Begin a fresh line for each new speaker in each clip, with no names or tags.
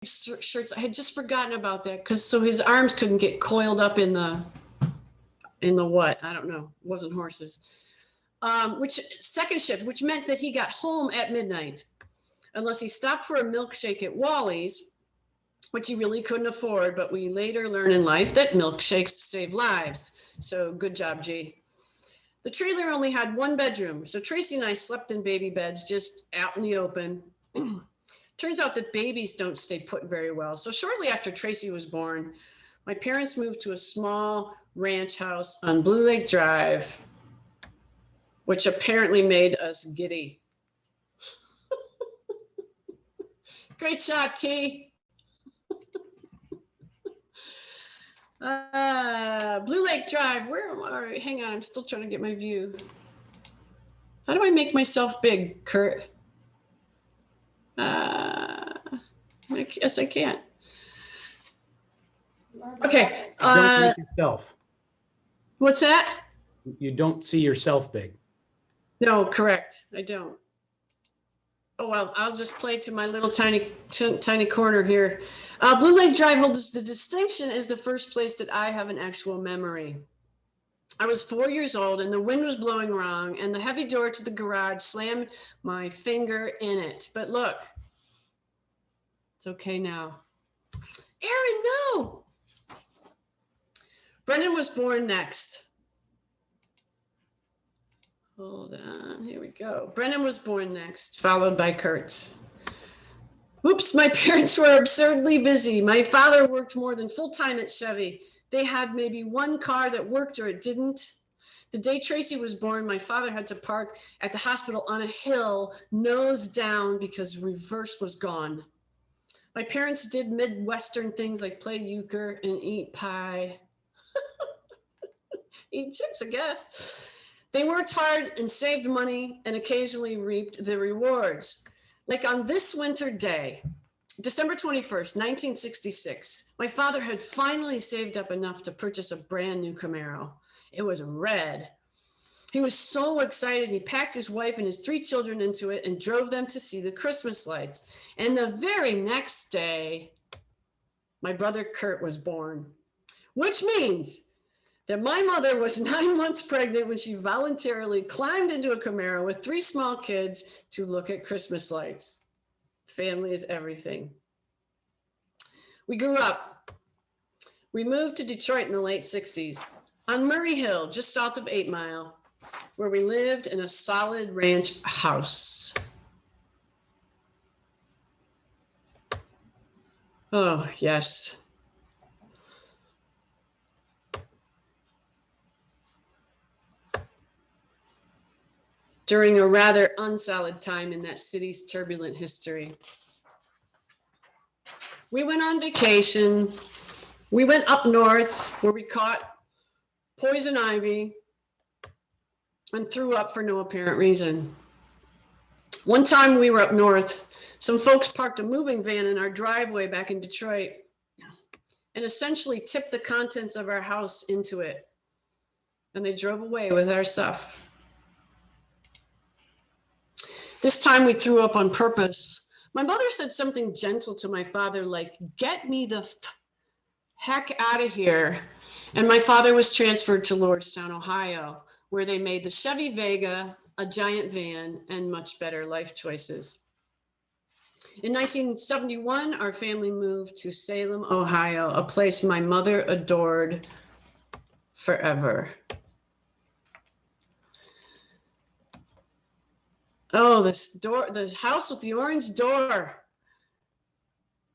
shirts. I had just forgotten about that because so his arms couldn't get coiled up in the what? I don't know. It wasn't horses. Which second shift, which meant that he got home at midnight, unless he stopped for a milkshake at Wally's, which he really couldn't afford. But we later learn in life that milkshakes save lives. So good job, G. The trailer only had one bedroom, so Tracy and I slept in baby beds just out in the open. Turns out that babies don't stay put very well. So shortly after Tracy was born, my parents moved to a small ranch house on Blue Lake Drive, which apparently made us giddy. Great shot, T. Blue Lake Drive. Where am I? Hang on, I'm still trying to get my view. How do I make myself big, Kurt? I guess I can't. Okay.
Don't make yourself.
What's that?
You don't see yourself big.
No, correct. I don't. Oh, well, I'll just play to my little tiny corner here. Blue Lake Drive holds the distinction as the first place that I have an actual memory. I was 4 years old and the wind was blowing wrong and the heavy door to the garage slammed my finger in it. But look, it's okay now. Aaron, no! Brendan was born next. Hold on, here we go. Brennan was born next, followed by Kurt. Oops, my parents were absurdly busy. My father worked more than full-time at Chevy. They had maybe one car that worked or it didn't. The day Tracy was born, my father had to park at the hospital on a hill, nose down, because reverse was gone. My parents did Midwestern things like play euchre and eat pie. Eat chips, I guess. They worked hard and saved money and occasionally reaped the rewards. Like on this winter day, December 21st, 1966, my father had finally saved up enough to purchase a brand new Camaro. It was red. He was so excited, he packed his wife and his 3 children into it and drove them to see the Christmas lights. And the very next day, my brother Kurt was born, which means that my mother was 9 months pregnant when she voluntarily climbed into a Camaro with 3 small kids to look at Christmas lights. Family is everything. We grew up. We moved to Detroit in the late 60s on Murray Hill, just south of 8 Mile, where we lived in a solid ranch house. Oh, yes. During a rather unsolid time in that city's turbulent history. We went on vacation. We went up north where we caught poison ivy and threw up for no apparent reason. One time we were up north, some folks parked a moving van in our driveway back in Detroit and essentially tipped the contents of our house into it. And they drove away with our stuff. This time we threw up on purpose. My mother said something gentle to my father, like, "Get me the heck out of here." And my father was transferred to Lordstown, Ohio, where they made the Chevy Vega, a giant van, and much better life choices. In 1971, our family moved to Salem, Ohio, a place my mother adored forever. Oh, this door, the house with the orange door.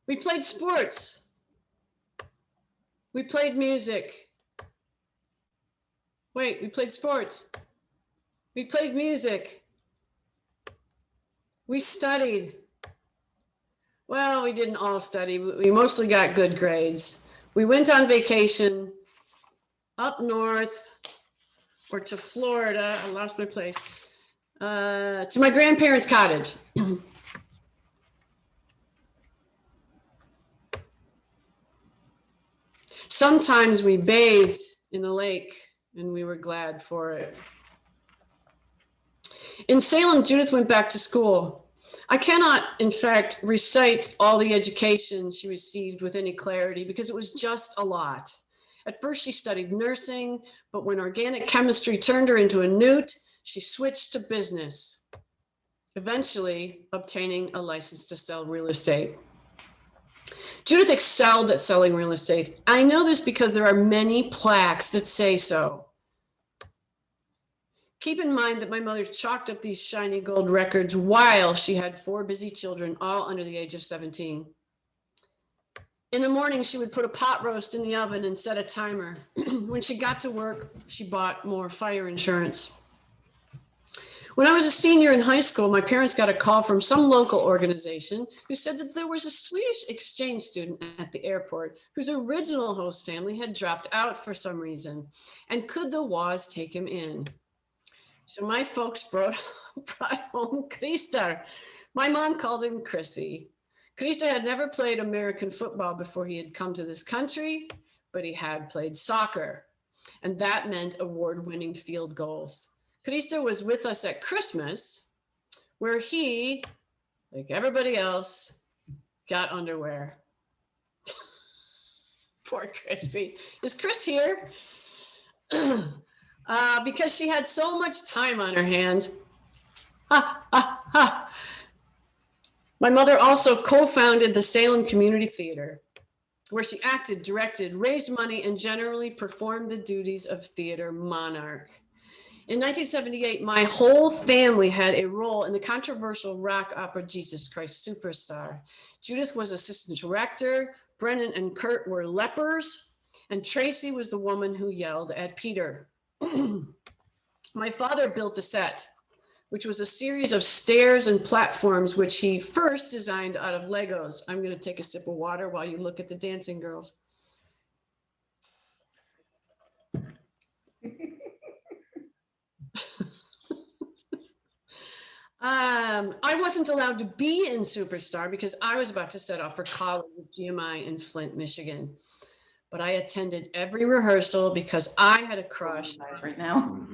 We played sports. We played music. Wait, we played sports. We played music. We studied. Well, we didn't all study. We mostly got good grades. We went on vacation up north or to Florida. I lost my place. To my grandparents' cottage. Sometimes we bathed in the lake and we were glad for it. In Salem, Judith went back to school. I cannot, in fact, recite all the education she received with any clarity because it was just a lot. At first, she studied nursing, but when organic chemistry turned her into a newt, she switched to business, eventually obtaining a license to sell real estate. Judith excelled at selling real estate. I know this because there are many plaques that say so. Keep in mind that my mother chalked up these shiny gold records while she had 4 busy children, all under the age of 17. In the morning, she would put a pot roast in the oven and set a timer. When she got to work, she bought more fire insurance. When I was a senior in high school, my parents got a call from some local organization who said that there was a Swedish exchange student at the airport whose original host family had dropped out for some reason, and could the Waughs take him in? So my folks brought home Christer. My mom called him Chrissy. Christer had never played American football before he had come to this country, but he had played soccer, and that meant award-winning field goals. Christer was with us at Christmas, where he, like everybody else, got underwear. Poor Chrissy. Is Chris here? Because she had so much time on her hands. Ha, ha, ha. My mother also co-founded the Salem Community Theater, where she acted, directed, raised money, and generally performed the duties of theater monarch. In 1978, my whole family had a role in the controversial rock opera Jesus Christ Superstar. Judith was assistant director, Brennan and Kurt were lepers, and Tracy was the woman who yelled at Peter. My father built the set, which was a series of stairs and platforms, which he first designed out of Legos. I'm going to take a sip of water while you look at the dancing girls. I wasn't allowed to be in Superstar because I was about to set off for college at GMI in Flint, Michigan. But I attended every rehearsal because I had a crush.
Right now.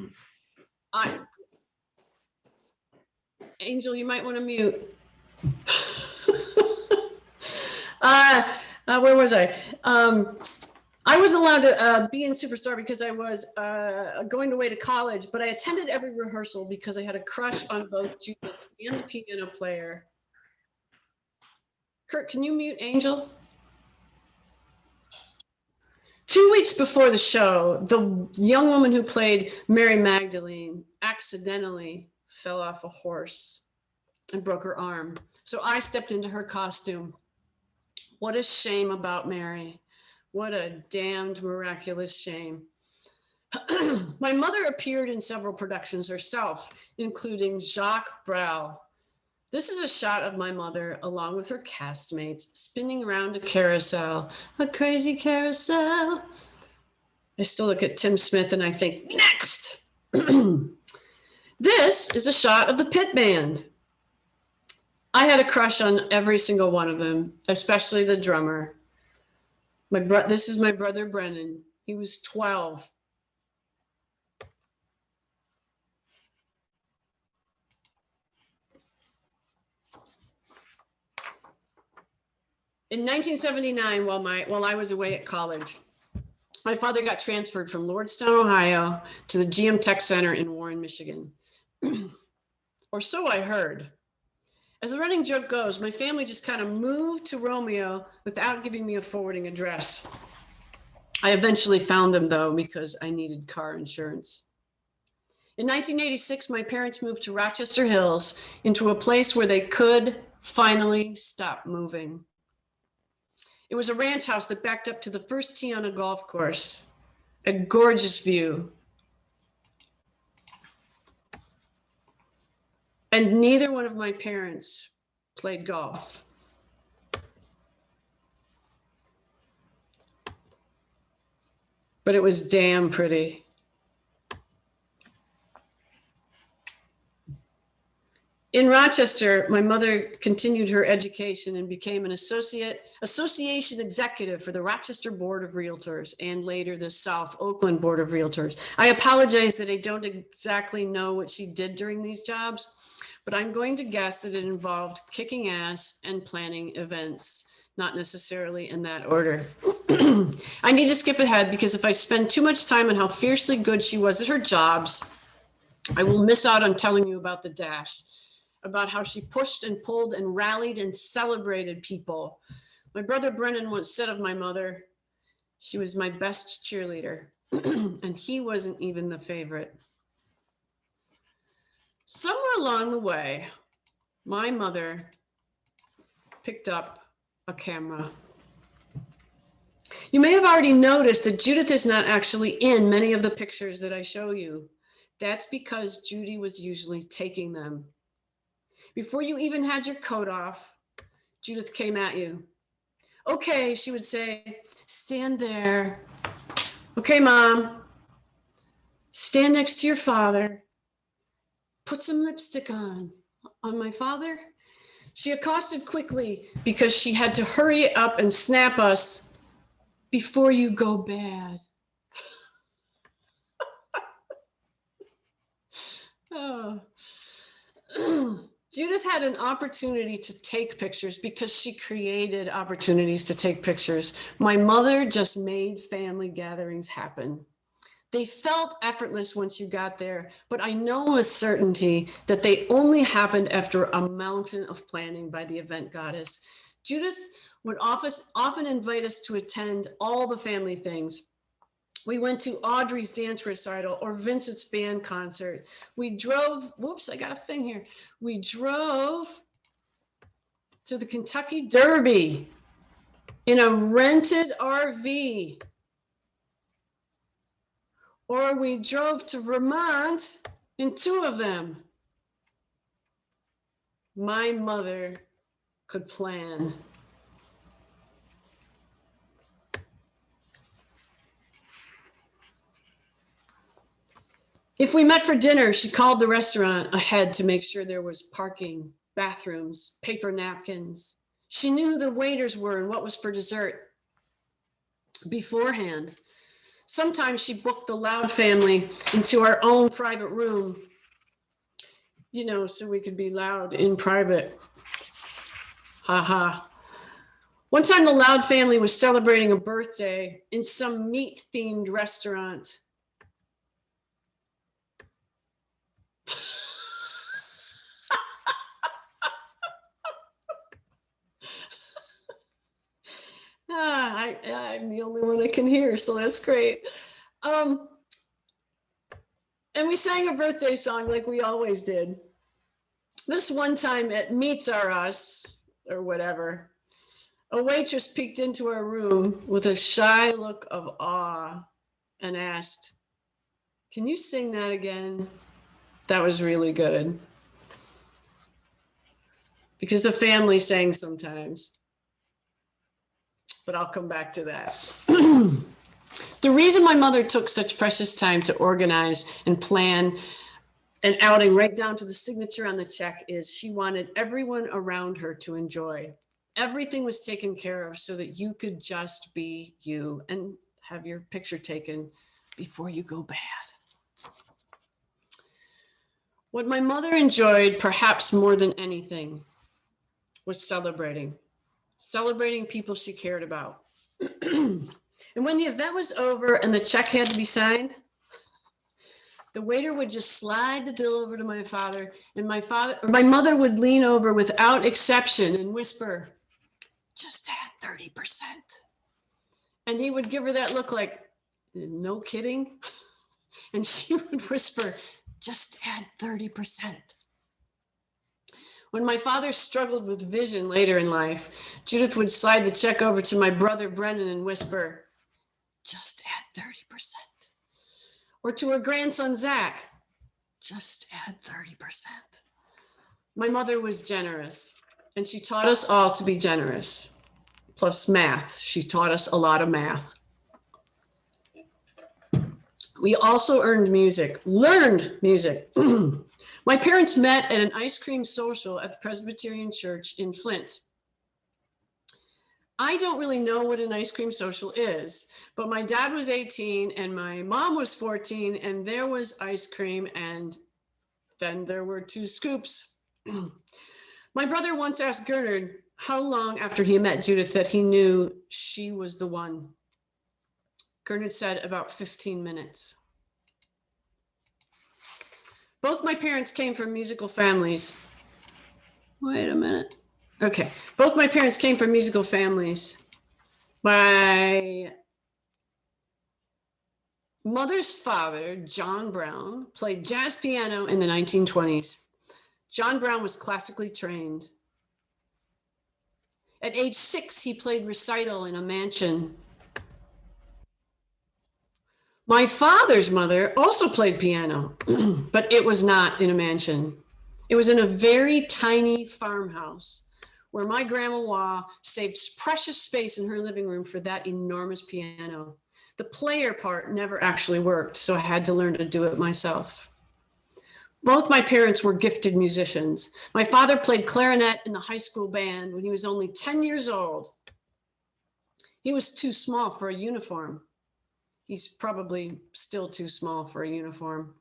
Angel, you might want to mute. Where was I? I was allowed to be in Superstar because I was going away to college, but I attended every rehearsal because I had a crush on both Judith and the piano player. Kurt, can you mute Angel? 2 weeks before the show, the young woman who played Mary Magdalene accidentally fell off a horse and broke her arm. So I stepped into her costume. What a shame about Mary. What a damned miraculous shame. My mother appeared in several productions herself, including Jacques Brel. This is a shot of my mother along with her castmates spinning around a carousel, a crazy carousel. I still look at Tim Smith and I think, next. This is a shot of the pit band. I had a crush on every single one of them, especially the drummer. This is my brother Brennan. He was 12. In 1979, while I was away at college, my father got transferred from Lordstown, Ohio, to the GM Tech Center in Warren, Michigan. Or so I heard. As the running joke goes, my family just kind of moved to Romeo without giving me a forwarding address. I eventually found them, though, because I needed car insurance. In 1986, my parents moved to Rochester Hills, into a place where they could finally stop moving. It was a ranch house that backed up to the first tee on a golf course. A gorgeous view. And neither one of my parents played golf. But it was damn pretty. In Rochester, my mother continued her education and became an association executive for the Rochester Board of Realtors and later the South Oakland Board of Realtors. I apologize that I don't exactly know what she did during these jobs, but I'm going to guess that it involved kicking ass and planning events, not necessarily in that order. I need to skip ahead because if I spend too much time on how fiercely good she was at her jobs, I will miss out on telling you about the dash, about how she pushed and pulled and rallied and celebrated people. My brother Brennan once said of my mother, she was my best cheerleader, and he wasn't even the favorite. Somewhere along the way, my mother picked up a camera. You may have already noticed that Judith is not actually in many of the pictures that I show you. That's because Judy was usually taking them. Before you even had your coat off, Judith came at you. Okay, she would say, stand there. Okay, Mom, stand next to your father. Put some lipstick on my father. She accosted quickly because she had to hurry up and snap us before you go bad. Oh. Judith had an opportunity to take pictures because she created opportunities to take pictures. My mother just made family gatherings happen. They felt effortless once you got there, but I know with certainty that they only happened after a mountain of planning by the event goddess. Judith would often invite us to attend all the family things. We went to Audrey's dance recital or Vincent's band concert. We drove, whoops, I got a thing here. We drove to the Kentucky Derby in a rented RV. Or we drove to Vermont in two of them. My mother could plan. If we met for dinner, she called the restaurant ahead to make sure there was parking, bathrooms, paper napkins. She knew who the waiters were and what was for dessert beforehand. Sometimes she booked the Loud family into our own private room, you know, so we could be loud in private. Ha ha. One time the Loud family was celebrating a birthday in some meat-themed restaurant. I'm the only one that can hear, so that's great. And we sang a birthday song like we always did. This one time at Meets Are Us, or whatever, a waitress peeked into our room with a shy look of awe and asked, "Can you sing that again? That was really good." Because the family sang sometimes. But I'll come back to that. The reason my mother took such precious time to organize and plan an outing right down to the signature on the check is she wanted everyone around her to enjoy. Everything was taken care of so that you could just be you and have your picture taken before you go bad. What my mother enjoyed perhaps more than anything was celebrating people she cared about. And when the event was over and the check had to be signed, the waiter would just slide the bill over to my father, and my mother would lean over without exception and whisper, "Just add 30%." And he would give her that look like, "No kidding?" And she would whisper, "Just add 30%. When my father struggled with vision later in life, Judith would slide the check over to my brother Brennan and whisper, "Just add 30%. Or to her grandson Zach, "Just add 30%. My mother was generous, and she taught us all to be generous. Plus math. She taught us a lot of math. We also learned music. My parents met at an ice cream social at the Presbyterian Church in Flint. I don't really know what an ice cream social is, but my dad was 18 and my mom was 14, and there was ice cream, and then there were 2 scoops. My brother once asked Gernard how long after he met Judith that he knew she was the one. Gernard said about 15 minutes. Both my parents came from musical families. Wait a minute. Okay. Both my parents came from musical families. My mother's father, John Brown, played jazz piano in the 1920s. John Brown was classically trained. At age 6, he played recital in a mansion. My father's mother also played piano, but it was not in a mansion. It was in a very tiny farmhouse where my grandma Waugh saved precious space in her living room for that enormous piano. The player part never actually worked, so I had to learn to do it myself. Both my parents were gifted musicians. My father played clarinet in the high school band when he was only 10 years old. He was too small for a uniform. He's probably still too small for a uniform.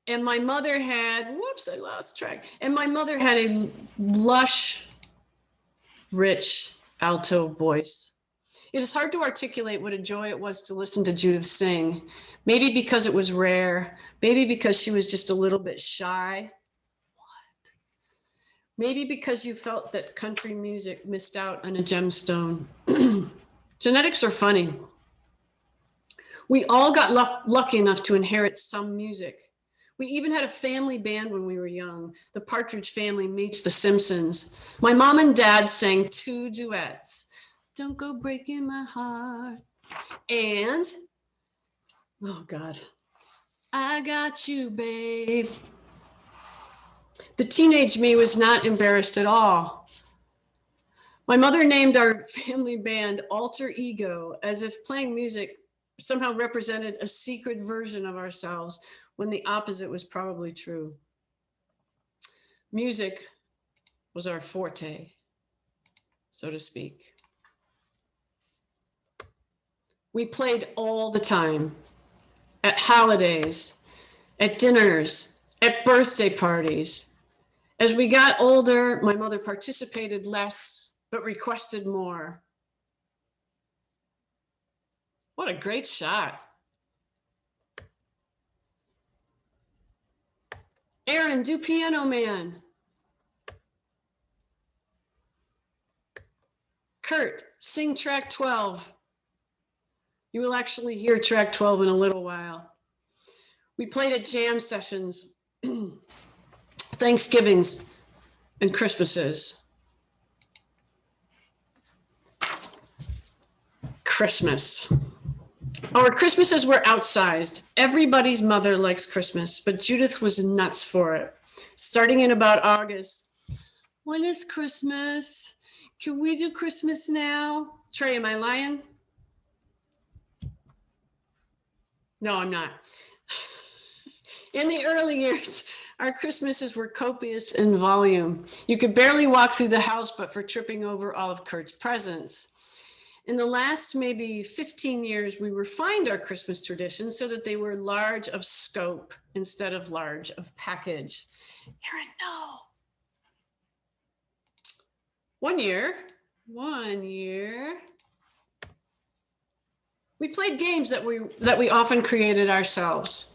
And my mother had, whoops, I lost track. And my mother had a lush, rich alto voice. It is hard to articulate what a joy it was to listen to Judith sing. Maybe because it was rare. Maybe because she was just a little bit shy. What? Maybe because you felt that country music missed out on a gemstone. Genetics are funny. We all got lucky enough to inherit some music. We even had a family band when we were young. The Partridge Family meets the Simpsons. My mom and dad sang 2 duets. Don't Go Breaking My Heart. And, oh God, I Got You, Babe. The teenage me was not embarrassed at all. My mother named our family band Alter Ego, as if playing music somehow represented a secret version of ourselves, when the opposite was probably true. Music was our forte, so to speak. We played all the time, at holidays, at dinners, at birthday parties. As we got older, my mother participated less, but requested more. What a great shot. Aaron, do Piano Man. Kurt, sing track 12. You will actually hear track 12 in a little while. We played at jam sessions, Thanksgivings, and Christmases. Christmas. Our Christmases were outsized. Everybody's mother likes Christmas, but Judith was nuts for it. Starting in about August. When is Christmas? Can we do Christmas now? Trey, am I lying? No, I'm not. In the early years, our Christmases were copious in volume. You could barely walk through the house but for tripping over all of Kurt's presents. In the last maybe 15 years, we refined our Christmas traditions so that they were large of scope instead of large of package. Aaron, no. One year, we played games that we often created ourselves.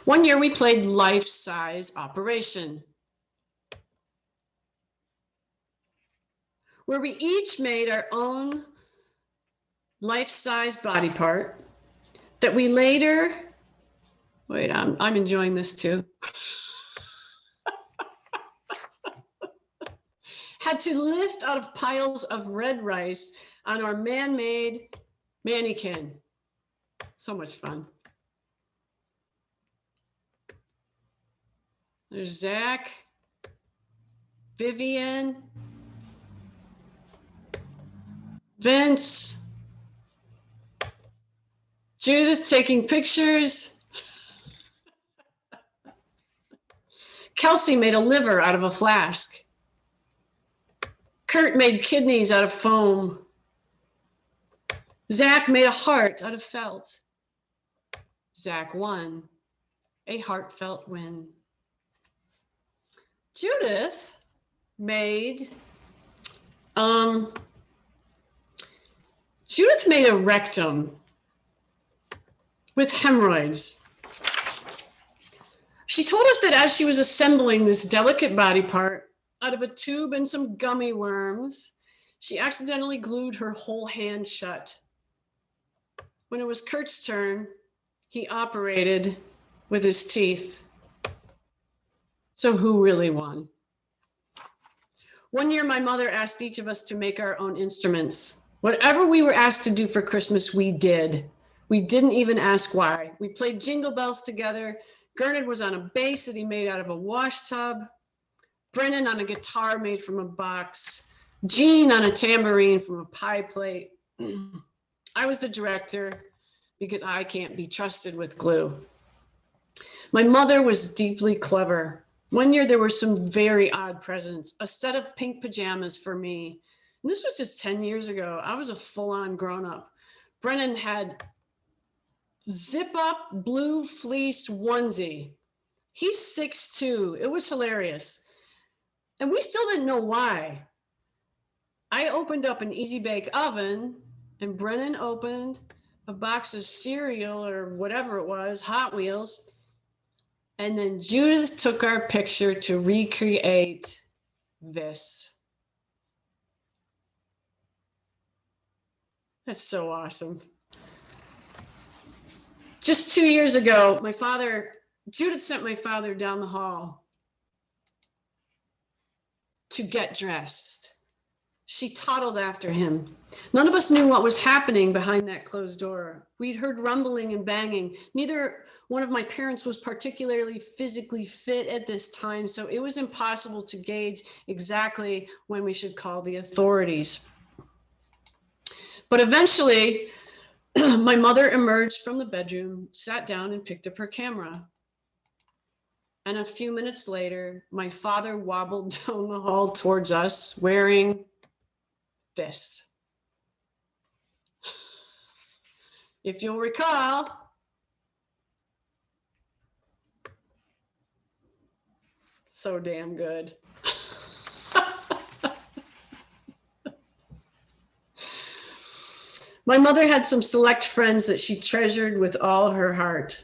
One year we played Life-Size Operation, where we each made our own life-size body part that we later, wait, I'm enjoying this too, had to lift out of piles of red rice on our man-made mannequin. So much fun. There's Zach, Vivian, Vince, Judith taking pictures. Kelsey made a liver out of a flask. Kurt made kidneys out of foam. Zach made a heart out of felt. Zach won. A heartfelt win. Judith made um, Judith made a rectum with hemorrhoids. She told us that as she was assembling this delicate body part out of a tube and some gummy worms, she accidentally glued her whole hand shut. When it was Kurt's turn, he operated with his teeth. So who really won? One year, my mother asked each of us to make our own instruments. Whatever we were asked to do for Christmas, we did. We didn't even ask why. We played Jingle Bells together. Gernard was on a bass that he made out of a wash tub. Brennan on a guitar made from a box. Jean on a tambourine from a pie plate. I was the director because I can't be trusted with glue. My mother was deeply clever. One year there were some very odd presents, a set of pink pajamas for me. And this was just 10 years ago. I was a full-on grown-up. Brennan had zip-up blue fleece onesie. He's 6'2". It was hilarious. And we still didn't know why. I opened up an Easy Bake Oven, and Brennan opened a box of cereal or whatever it was, Hot Wheels. And then Judith took our picture to recreate this. That's so awesome. Just 2 years ago, Judith sent my father down the hall to get dressed. She toddled after him. None of us knew what was happening behind that closed door. We'd heard rumbling and banging. Neither one of my parents was particularly physically fit at this time, so it was impossible to gauge exactly when we should call the authorities. But eventually, my mother emerged from the bedroom, sat down, and picked up her camera. And a few minutes later, my father wobbled down the hall towards us wearing this. If you'll recall, so damn good. My mother had some select friends that she treasured with all her heart.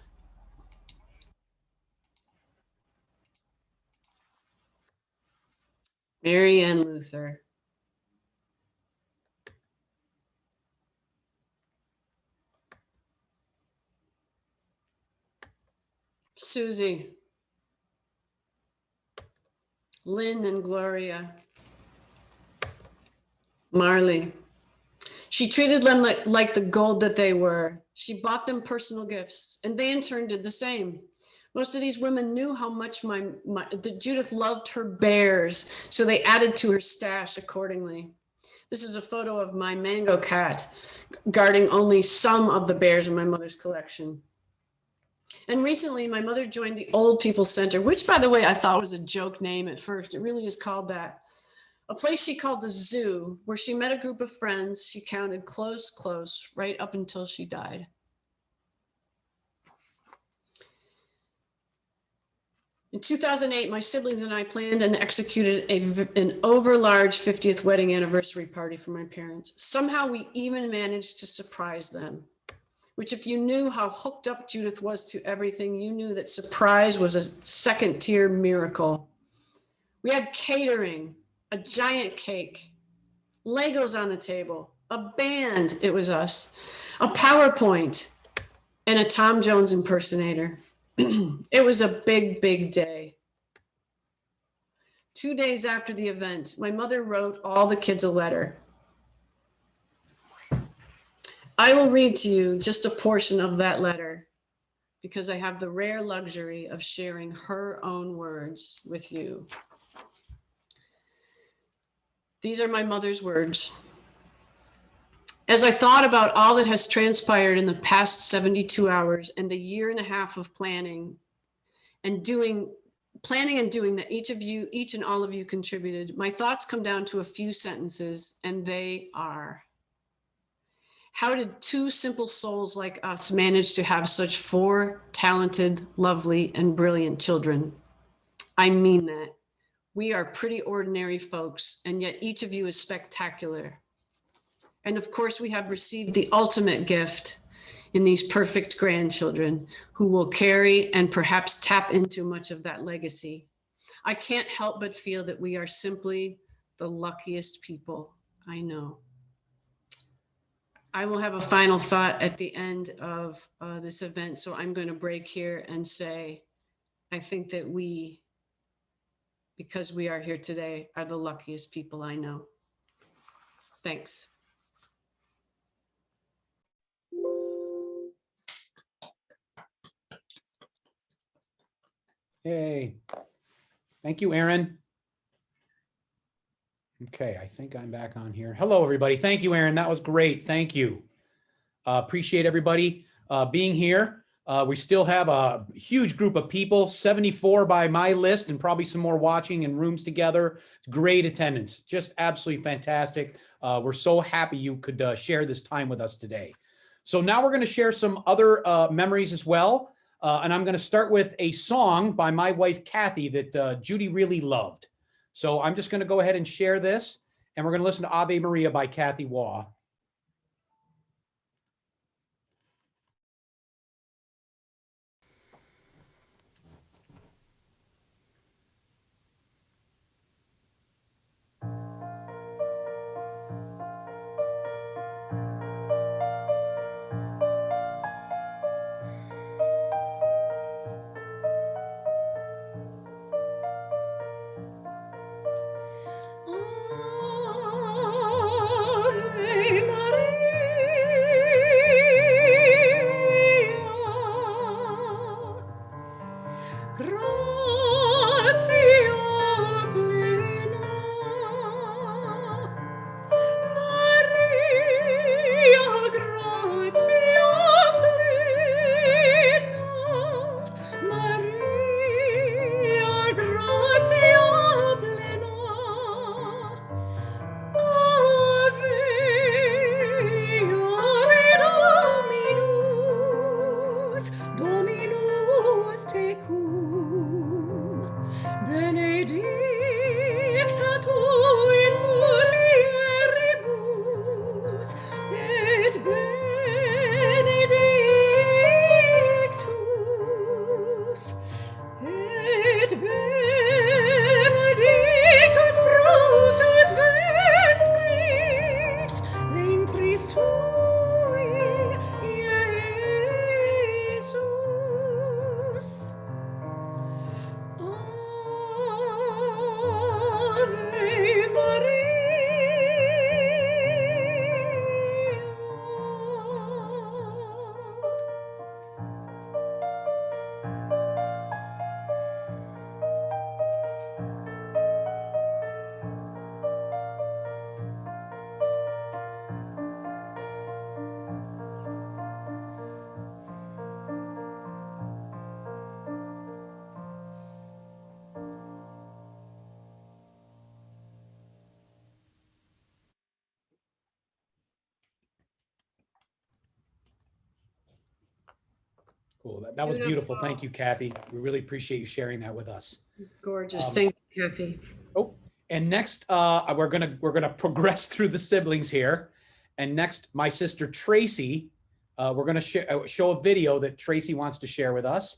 Mary Ann Luther. Susie. Lynn and Gloria. Marley. She treated them like the gold that they were. She bought them personal gifts, and they in turn did the same. Most of these women knew how much Judith loved her bears, so they added to her stash accordingly. This is a photo of my mango cat guarding only some of the bears in my mother's collection. And recently, my mother joined the Old People Center, which, by the way, I thought was a joke name at first. It really is called that. A place she called the zoo, where she met a group of friends she counted close, right up until she died. In 2008, my siblings and I planned and executed an overlarge 50th wedding anniversary party for my parents. Somehow we even managed to surprise them, which if you knew how hooked up Judith was to everything, you knew that surprise was a second-tier miracle. We had catering, a giant cake, Legos on the table, a band, it was us, a PowerPoint, and a Tom Jones impersonator. It was a big, big day. 2 days after the event, my mother wrote all the kids a letter. I will read to you just a portion of that letter because I have the rare luxury of sharing her own words with you. These are my mother's words. As I thought about all that has transpired in the past 72 hours and the year and a half of planning and doing that each and all of you contributed, my thoughts come down to a few sentences, and they are: how did two simple souls like us manage to have such 4 talented, lovely, and brilliant children? I mean that. We are pretty ordinary folks, and yet each of you is spectacular. And of course, we have received the ultimate gift in these perfect grandchildren who will carry and perhaps tap into much of that legacy. I can't help but feel that we are simply the luckiest people I know. I will have a final thought at the end of this event, so I'm going to break here and say, I think that we, because we are here today, are the luckiest people I know. Thanks.
Yay. Thank you, Aaron. Okay, I think I'm back on here. Hello, everybody. Thank you, Aaron. That was great. Thank you. Appreciate everybody being here. We still have a huge group of people, 74 by my list, and probably some more watching in rooms together. Great attendance, just absolutely fantastic. We're so happy you could share this time with us today. So now we're going to share some other memories as well. And I'm going to start with a song by my wife, Kathy, that Judy really loved. So I'm just going to go ahead and share this, and we're going to listen to Ave Maria by Judy Waugh. Cool. That was beautiful. Thank you, Kathy. We really appreciate you sharing that with us.
Gorgeous. Thank you, Kathy.
Oh, and next, we're gonna progress through the siblings here. And next, my sister Tracy, we're gonna show a video that Tracy wants to share with us,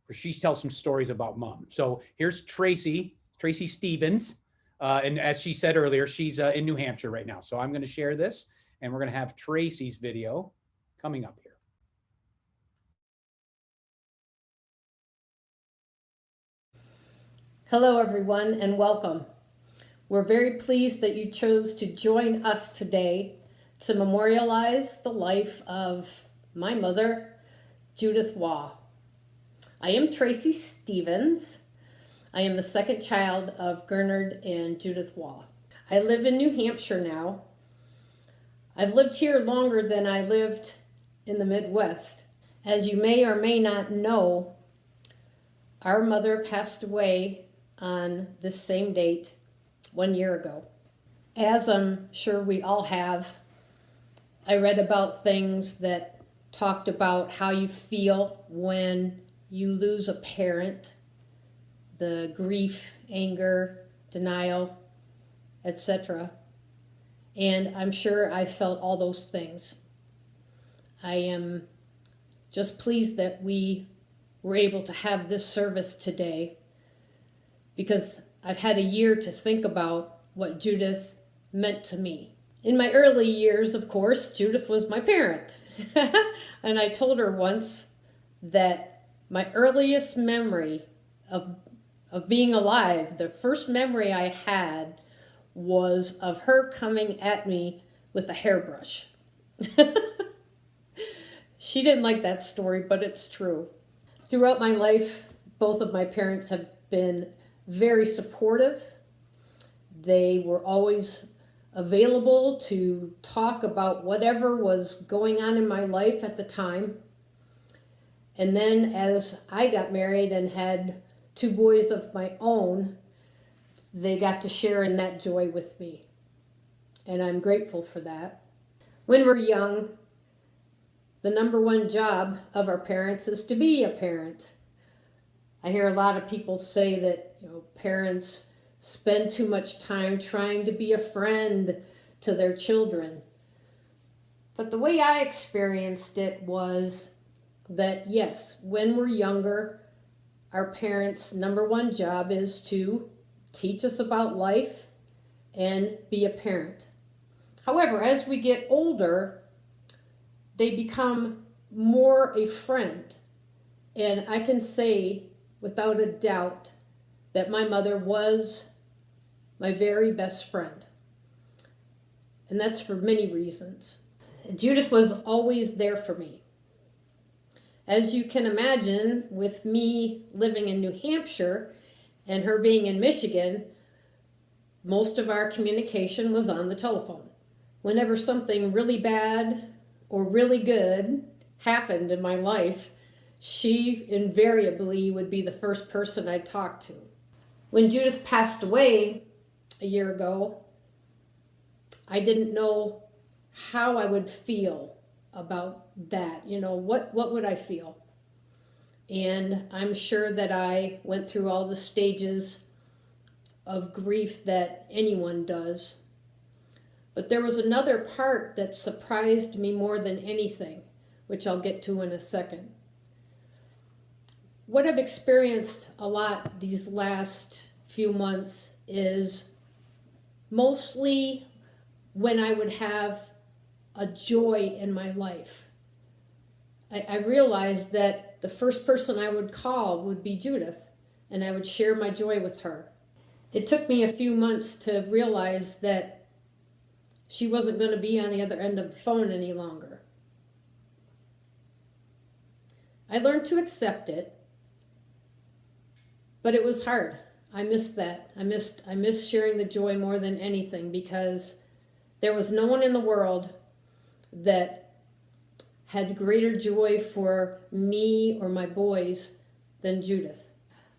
where she tells some stories about mom. So here's Tracy Stevens, and as she said earlier, she's in New Hampshire right now. So I'm gonna share this, and we're gonna have Tracy's video coming up here.
Hello, everyone, and welcome. We're very pleased that you chose to join us today to memorialize the life of my mother, Judith Waugh. I am Tracy Stevens. I am the second child of Gernard and Judith Waugh. I live in New Hampshire now. I've lived here longer than I lived in the Midwest. As you may or may not know, our mother passed away on this same date 1 year ago. As I'm sure we all have, I read about things that talked about how you feel when you lose a parent, the grief, anger, denial, etc. And I'm sure I felt all those things. I am just pleased that we were able to have this service today, because I've had a year to think about what Judith meant to me. In my early years, of course, Judith was my parent. And I told her once that my earliest memory of being alive, the first memory I had, was of her coming at me with a hairbrush. She didn't like that story, but it's true. Throughout my life, both of my parents have been very supportive. They were always available to talk about whatever was going on in my life at the time. And then as I got married and had 2 boys of my own, they got to share in that joy with me. And I'm grateful for that. When we're young, the number one job of our parents is to be a parent. I hear a lot of people say that, parents spend too much time trying to be a friend to their children. But the way I experienced it was that, yes, when we're younger, our parents' number one job is to teach us about life and be a parent. However, as we get older, they become more a friend. And I can say without a doubt that my mother was my very best friend. And that's for many reasons. Judith was always there for me. As you can imagine, with me living in New Hampshire and her being in Michigan, most of our communication was on the telephone. Whenever something really bad or really good happened in my life, she invariably would be the first person I'd talk to. When Judith passed away a year ago, I didn't know how I would feel about that. What would I feel? And I'm sure that I went through all the stages of grief that anyone does. But there was another part that surprised me more than anything, which I'll get to in a second. What I've experienced a lot these last few months is mostly when I would have a joy in my life. I realized that the first person I would call would be Judith, and I would share my joy with her. It took me a few months to realize that she wasn't going to be on the other end of the phone any longer. I learned to accept it, but it was hard. I missed that. I missed sharing the joy more than anything, because there was no one in the world that had greater joy for me or my boys than Judith.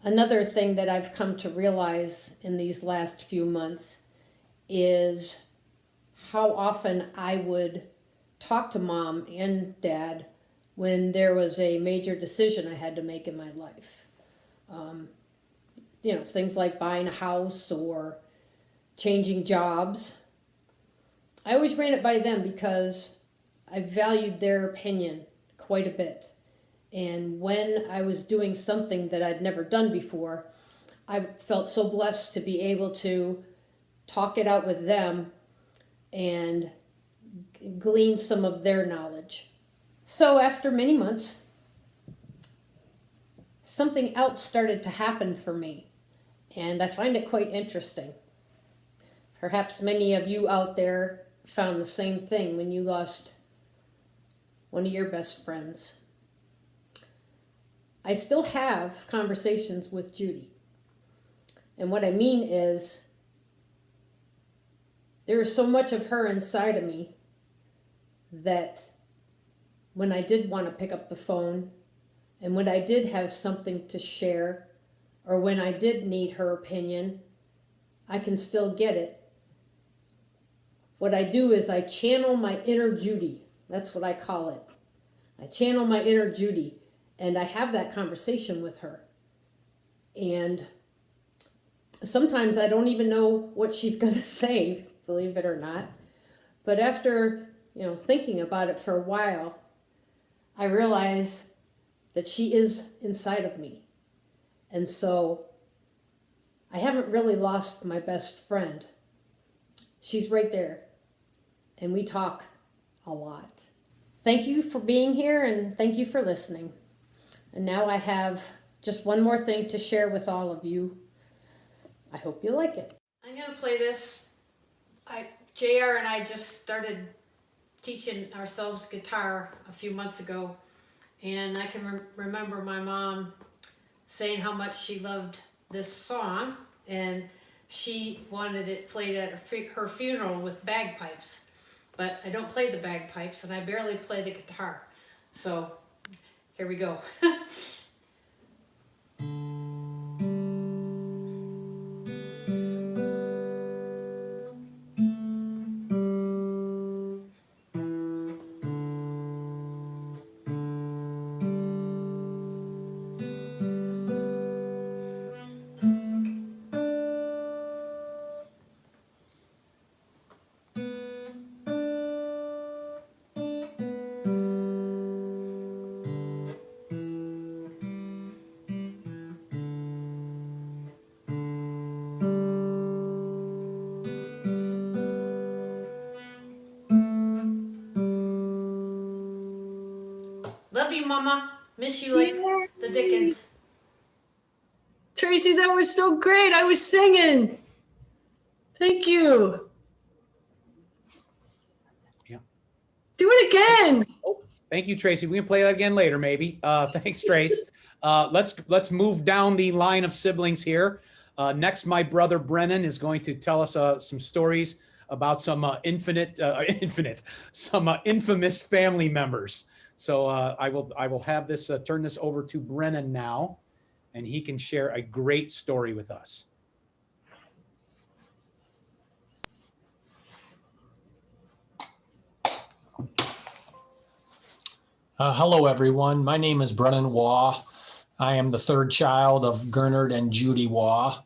Another thing that I've come to realize in these last few months is how often I would talk to Mom and Dad when there was a major decision I had to make in my life. Things like buying a house or changing jobs. I always ran it by them because I valued their opinion quite a bit. And when I was doing something that I'd never done before, I felt so blessed to be able to talk it out with them and glean some of their knowledge. So after many months, something else started to happen for me, and I find it quite interesting. Perhaps many of you out there found the same thing when you lost one of your best friends. I still have conversations with Judy. And what I mean is, there is so much of her inside of me that when I did want to pick up the phone, and when I did have something to share, or when I did need her opinion, I can still get it. What I do is I channel my inner Judy. That's what I call it. I channel my inner Judy, and I have that conversation with her. And Sometimes I don't even know what she's going to say, believe it or not. But after, thinking about it for a while, I realize that she is inside of me. And so I haven't really lost my best friend. She's right there, and we talk a lot. Thank you for being here, and thank you for listening. And now I have just one more thing to share with all of you. I hope you like it. I'm going to play this. JR and I just started teaching ourselves guitar a few months ago, and I can remember my mom saying how much she loved this song, and she wanted it played at her funeral with bagpipes. But I don't play the bagpipes, and I barely play the guitar. So here we go. Love you, Mama. Miss you like the Dickens.
Tracy, that was so great. I was singing. Thank you.
Yeah.
Do it again.
Thank you, Tracy. We can play that again later, maybe. Thanks, Trace. Let's move down the line of siblings here. Next, my brother Brennan is going to tell us some stories about some infamous family members. So I will have this turn this over to Brennan now, and he can share a great story with us.
Hello, everyone. My name is Brennan Waugh. I am the third child of Gernard and Judy Waugh.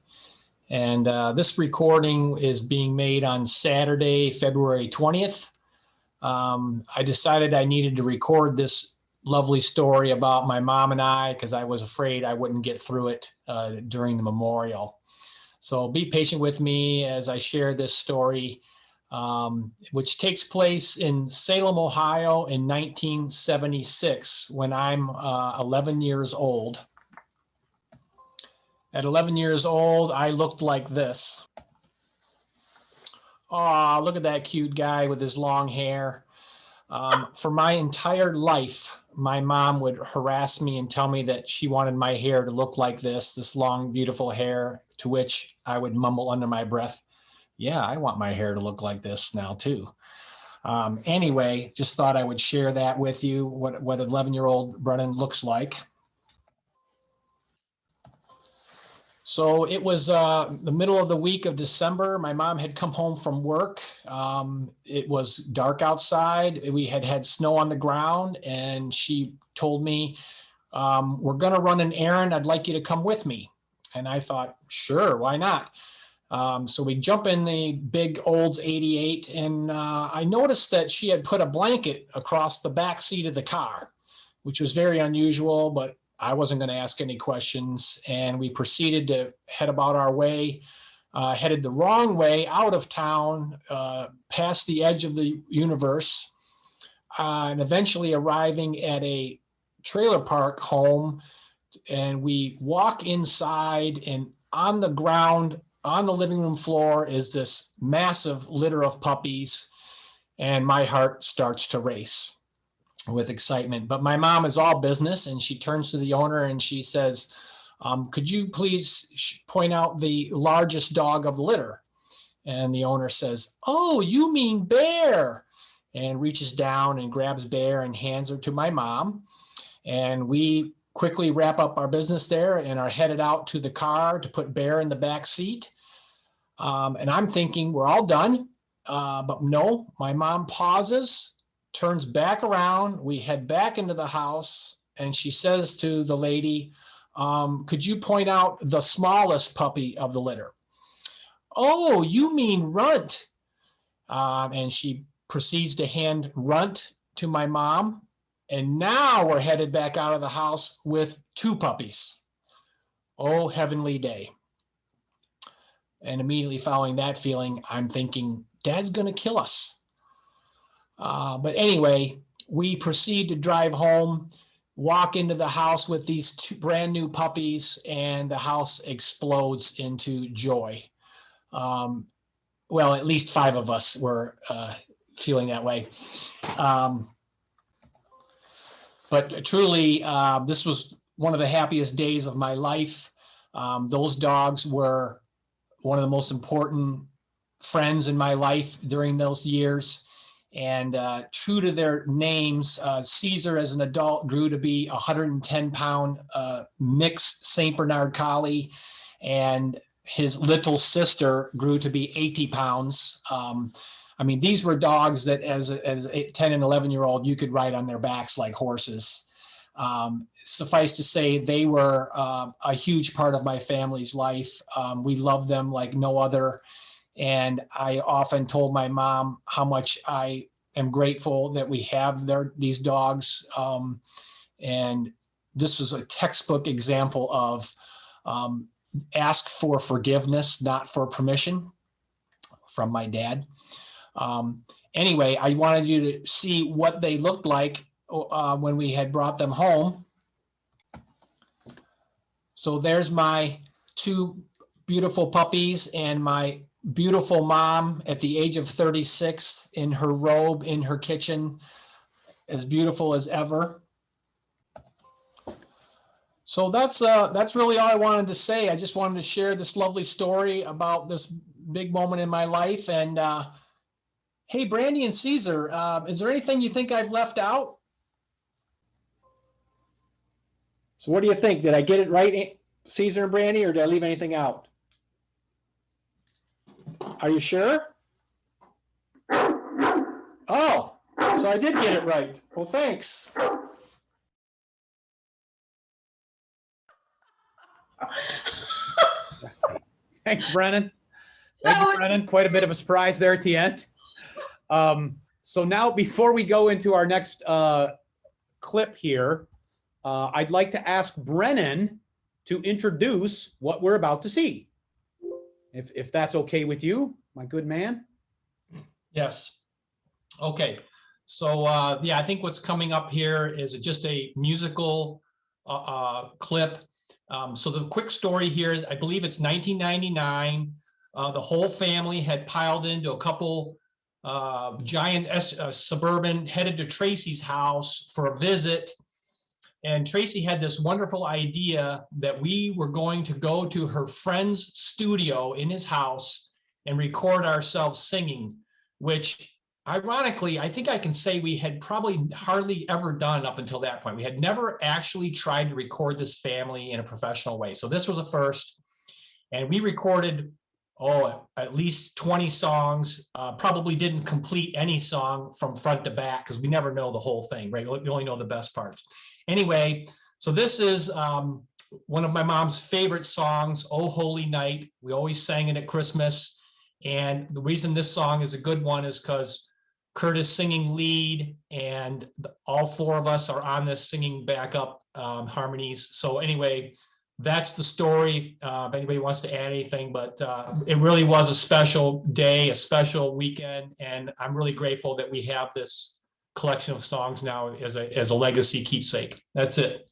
And this recording is being made on Saturday, February 20th. I decided I needed to record this lovely story about my mom and I because I was afraid I wouldn't get through it during the memorial. So be patient with me as I share this story, which takes place in Salem, Ohio in 1976 when I'm 11 years old. At 11 years old, I looked like this. Oh, look at that cute guy with his long hair. For my entire life, my mom would harass me and tell me that she wanted my hair to look like this long, beautiful hair, to which I would mumble under my breath, yeah, I want my hair to look like this now too. Anyway, just thought I would share that with you, what 11-year-old Brennan looks like. So it was the middle of the week of December. My mom had come home from work. It was dark outside. We had had snow on the ground, and she told me, we're going to run an errand. I'd like you to come with me. And I thought, sure, why not? So we jump in the big Olds 88, and I noticed that she had put a blanket across the back seat of the car, which was very unusual, but I wasn't going to ask any questions. And we proceeded to head about our way, headed the wrong way out of town, past the edge of the universe, and eventually arriving at a trailer park home. And we walk inside, and on the ground, on the living room floor, is this massive litter of puppies, and my heart starts to race with excitement. But my mom is all business, and she turns to the owner and she says, could you please point out the largest dog of the litter? And the owner says, oh, you mean Bear, and reaches down and grabs Bear and hands her to my mom. And we quickly wrap up our business there and are headed out to the car to put Bear in the back seat. And I'm thinking we're all done, but no, my mom pauses, turns back around. We head back into the house, and she says to the lady, could you point out the smallest puppy of the litter? "Oh, you mean Runt." And she proceeds to hand Runt to my mom. And now we're headed back out of the house with 2 puppies. Oh, heavenly day. And immediately following that feeling, I'm thinking, Dad's going to kill us. But anyway, we proceed to drive home, walk into the house with these 2 brand new puppies, and the house explodes into joy. Well, at least 5 of us were feeling that way. But truly, this was one of the happiest days of my life. Those dogs were one of the most important friends in my life during those years. And true to their names, Caesar as an adult grew to be a 110-pound mixed St. Bernard Collie, and his little sister grew to be 80 pounds. I mean, these were dogs that as a 10 and 11-year-old, you could ride on their backs like horses. Suffice to say, they were a huge part of my family's life. We loved them like no other. And I often told my mom how much I am grateful that we have these dogs. And this was a textbook example of ask for forgiveness, not for permission, from my dad. Anyway, I wanted you to see what they looked like when we had brought them home. So there's my 2 beautiful puppies and my beautiful mom at the age of 36 in her robe in her kitchen, as beautiful as ever. So that's really all I wanted to say. I just wanted to share this lovely story about this big moment in my life. And hey, Brandy and Caesar, is there anything you think I've left out? So what do you think? Did I get it right, Caesar and Brandy, or did I leave anything out? Are you sure? Oh, so I did get it right. Well, thanks.
Thanks, Brennan. Thank you, Brennan. Quite a bit of a surprise there at the end. So now, before we go into our next clip here, I'd like to ask Brennan to introduce what we're about to see. If that's okay with you, my good man. Yes. Okay. So yeah, I think what's coming up here is just a musical clip. So the quick story here is, I believe it's 1999. The whole family had piled into a couple giant Suburban, headed to Tracy's house for a visit. And Tracy had this wonderful idea that we were going to go to her friend's studio in his house and record ourselves singing, which ironically, I think I can say we had probably hardly ever done up until that point. We had never actually tried to record this family in a professional way. So this was a first. And we recorded, at least 20 songs, probably didn't complete any song from front to back because we never know the whole thing, right? We only know the best parts. Anyway, so this is one of my mom's favorite songs, "Oh Holy Night." We always sang it at Christmas. And the reason this song is a good one is because Kurt is singing lead, and all 4 of us are on this singing backup harmonies. So anyway, that's the story. If anybody wants to add anything, but it really was a special day, a special weekend, and I'm really grateful that we have this collection of songs now as a legacy keepsake. That's it.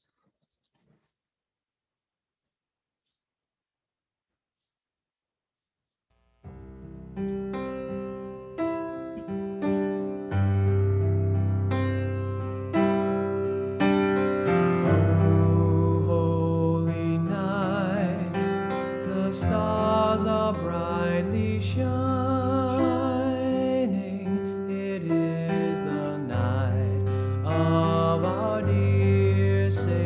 Of our dear Savior.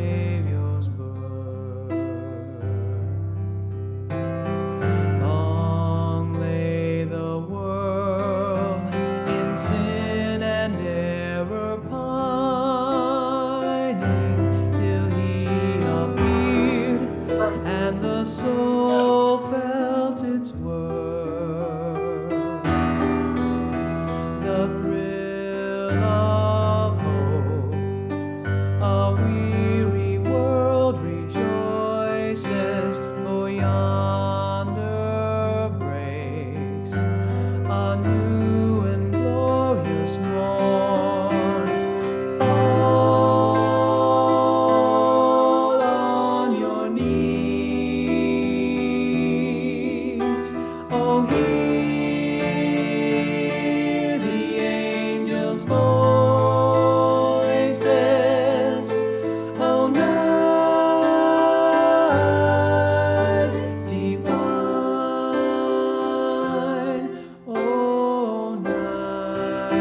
of hope. A weary world rejoices, for yonder breaks a new and glorious morn. Fall on your knees, oh, hear the angels' voices, oh, night divine, oh, night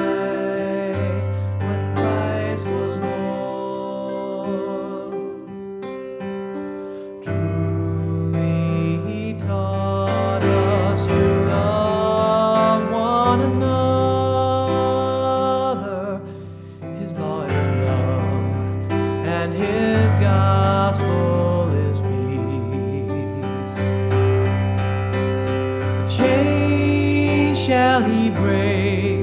when Christ was born. Truly he taught us to love one another. His law is love, and his gospel is peace. Chains shall he break,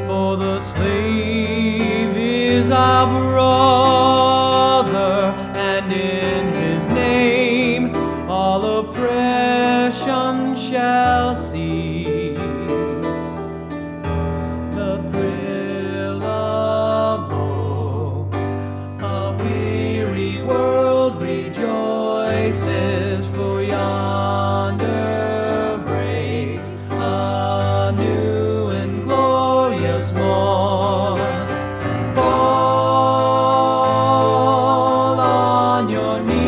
for the slave is our brother, and in his name all oppression shall cease. The thrill of hope, a weary world rejoices, for yonder breaks a new and glorious morn. Fall on your knees,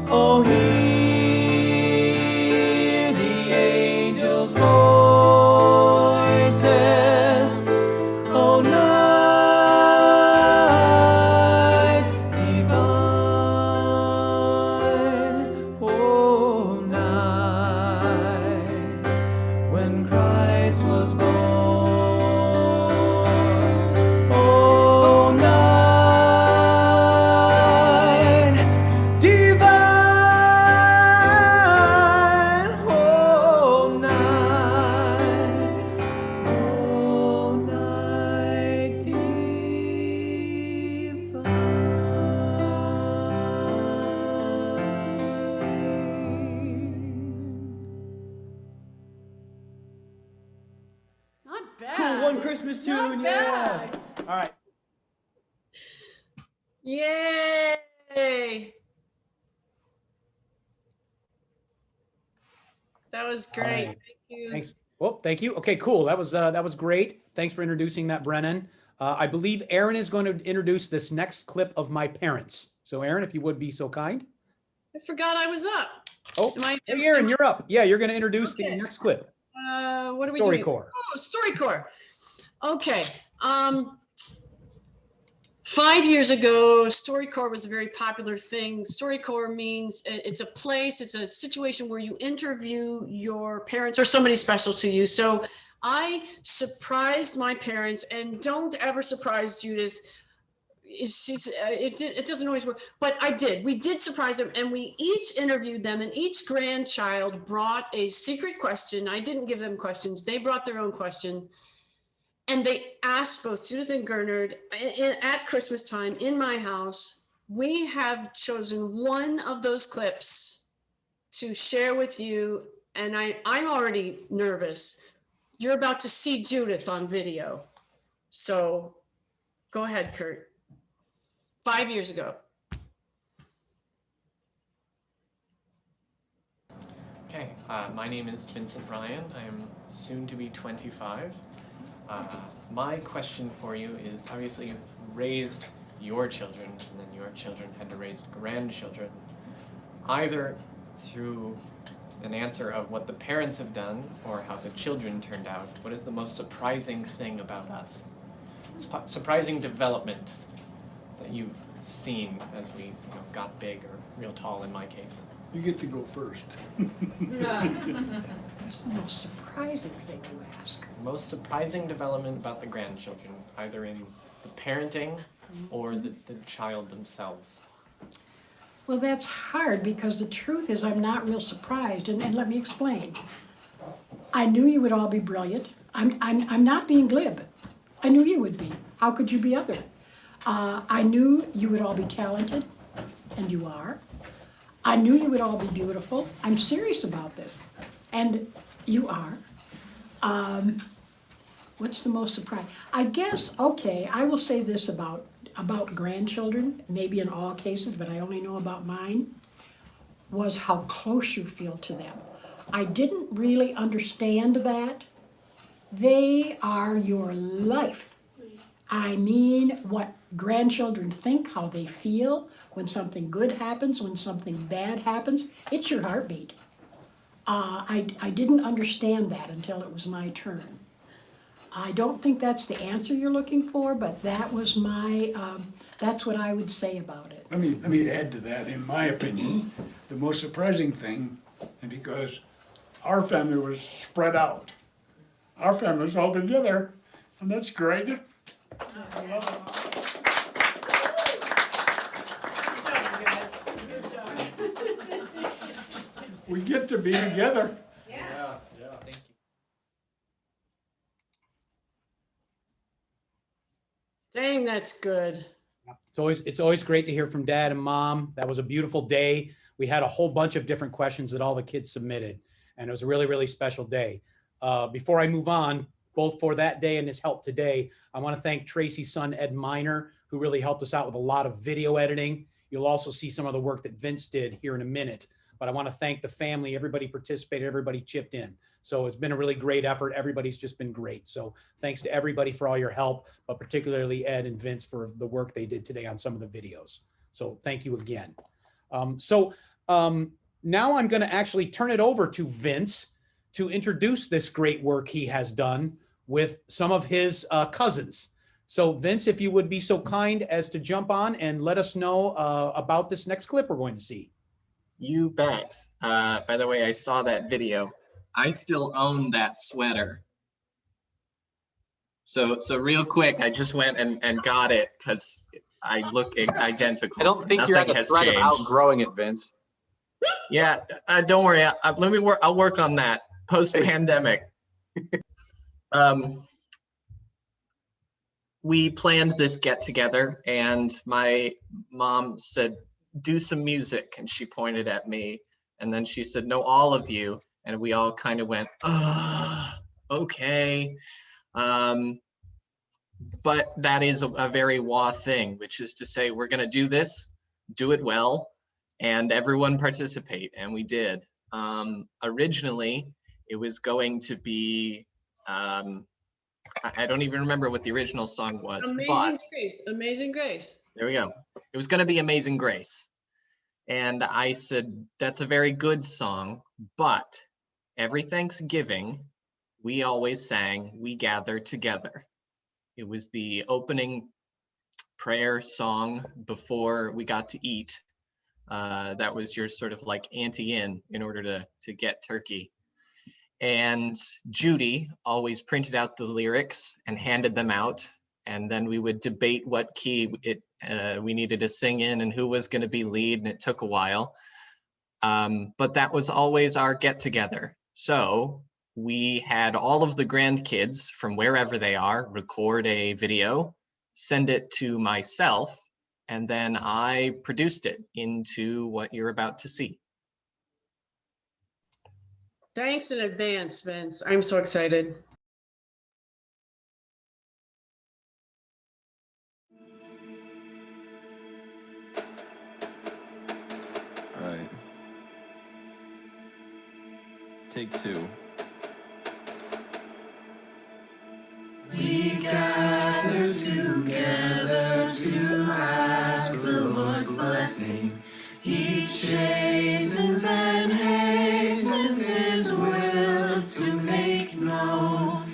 oh, hear the angels' voices, oh, night divine, oh, night when Christ was born, oh, night divine, oh, night divine.
Not bad.
Cool, one Christmas tune,
Not
yeah.
bad.
All right.
Yay! That was
All
great.
right.
Thank you.
Thanks. Well, thank you. Okay, cool. That was great. Thanks for introducing that, Brennan. I believe Aaron is going to introduce this next clip of my parents. So, Aaron, if you would be so kind.
I forgot I was up.
Oh,
Am I-
hey, Aaron, you're up. Yeah, you're going to introduce the
Okay.
next clip.
What are we doing?
StoryCorps.
Oh, StoryCorps. Okay. 5 years ago, StoryCorps was a very popular thing. StoryCorps means it's a place, it's a situation where you interview your parents or somebody special to you. So I surprised my parents, and don't ever surprise Judith. It doesn't always work, but I did. We did surprise them, and we each interviewed them, and each grandchild brought a secret question. I didn't give them questions. They brought their own question. And they asked both Judith and Gernard at Christmas time in my house. We have chosen one of those clips to share with you. And I'm already nervous. You're about to see Judith on video. So go ahead, Kurt. 5 years ago.
Okay, my name is Vincent Ryan. I am soon to be 25. My question for you is, obviously you raised your children, and then your children had to raise grandchildren, either through an answer of what the parents have done or how the children turned out. What is the most surprising thing about us? Surprising development that you've seen as we got big, or real tall in my case?
You get to go first.
What's the most surprising thing you ask?
Most surprising development about the grandchildren, either in the parenting or the child themselves?
Well, that's hard because the truth is I'm not real surprised, and let me explain. I knew you would all be brilliant. I'm not being glib. I knew you would be. How could you be other? I knew you would all be talented, and you are. I knew you would all be beautiful. I'm serious about this, and you are. What's the most surprising? I guess, okay, I will say this about grandchildren, maybe in all cases, but I only know about mine, was how close you feel to them. I didn't really understand that. They are your life. I mean, what grandchildren think, how they feel, when something good happens, when something bad happens, it's your heartbeat. I didn't understand that until it was my turn. I don't think that's the answer you're looking for, but that was my, that's what I would say about it.
Let me add to that. In my opinion, the most surprising thing, and because our family was spread out, our family was all together, and that's great. I love it. We get to be together.
Yeah, thank you.
Dang, that's good.
It's always great to hear from Dad and Mom. That was a beautiful day. We had a whole bunch of different questions that all the kids submitted, and it was a really, really special day. Before I move on, both for that day and his help today, I want to thank Tracy's son, Ed Miner, who really helped us out with a lot of video editing. You'll also see some of the work that Vince did here in a minute, but I want to thank the family. Everybody participated, everybody chipped in. So it's been a really great effort. Everybody's just been great. So thanks to everybody for all your help, but particularly Ed and Vince for the work they did today on some of the videos. So thank you again. Now I'm going to actually turn it over to Vince to introduce this great work he has done with some of his cousins. So Vince, if you would be so kind as to jump on and let us know about this next clip we're going to see.
You bet. By the way, I saw that video. I still own that sweater. So real quick, I just went and got it because I look identical.
I don't think you're at the threat of outgrowing it, Vince.
Yeah, don't worry. Let me work. I'll work on that post-pandemic. We planned this get together, and my mom said, "Do some music," and she pointed at me, and then she said, "No, all of you," and we all kind of went, okay. But that is a very Waugh thing, which is to say, we're going to do this, do it well, and everyone participate, and we did. Originally, it was going to be, I don't even remember what the original song was.
Amazing Grace. Amazing Grace.
There we go. It was going to be Amazing Grace. And I said, that's a very good song, but every Thanksgiving, we always sang, "We Gather Together." It was the opening prayer song before we got to eat. That was your sort of like ante-in order to get turkey. And Judy always printed out the lyrics and handed them out. And then we would debate what key we needed to sing in and who was going to be lead, and it took a while. But that was always our get together. So we had all of the grandkids from wherever they are record a video, send it to myself, and then I produced it into what you're about to see.
Thanks in advance, Vince. I'm so excited.
All right. Take two.
We gather together to ask the Lord's blessing. He chastens and hastens His will to make known.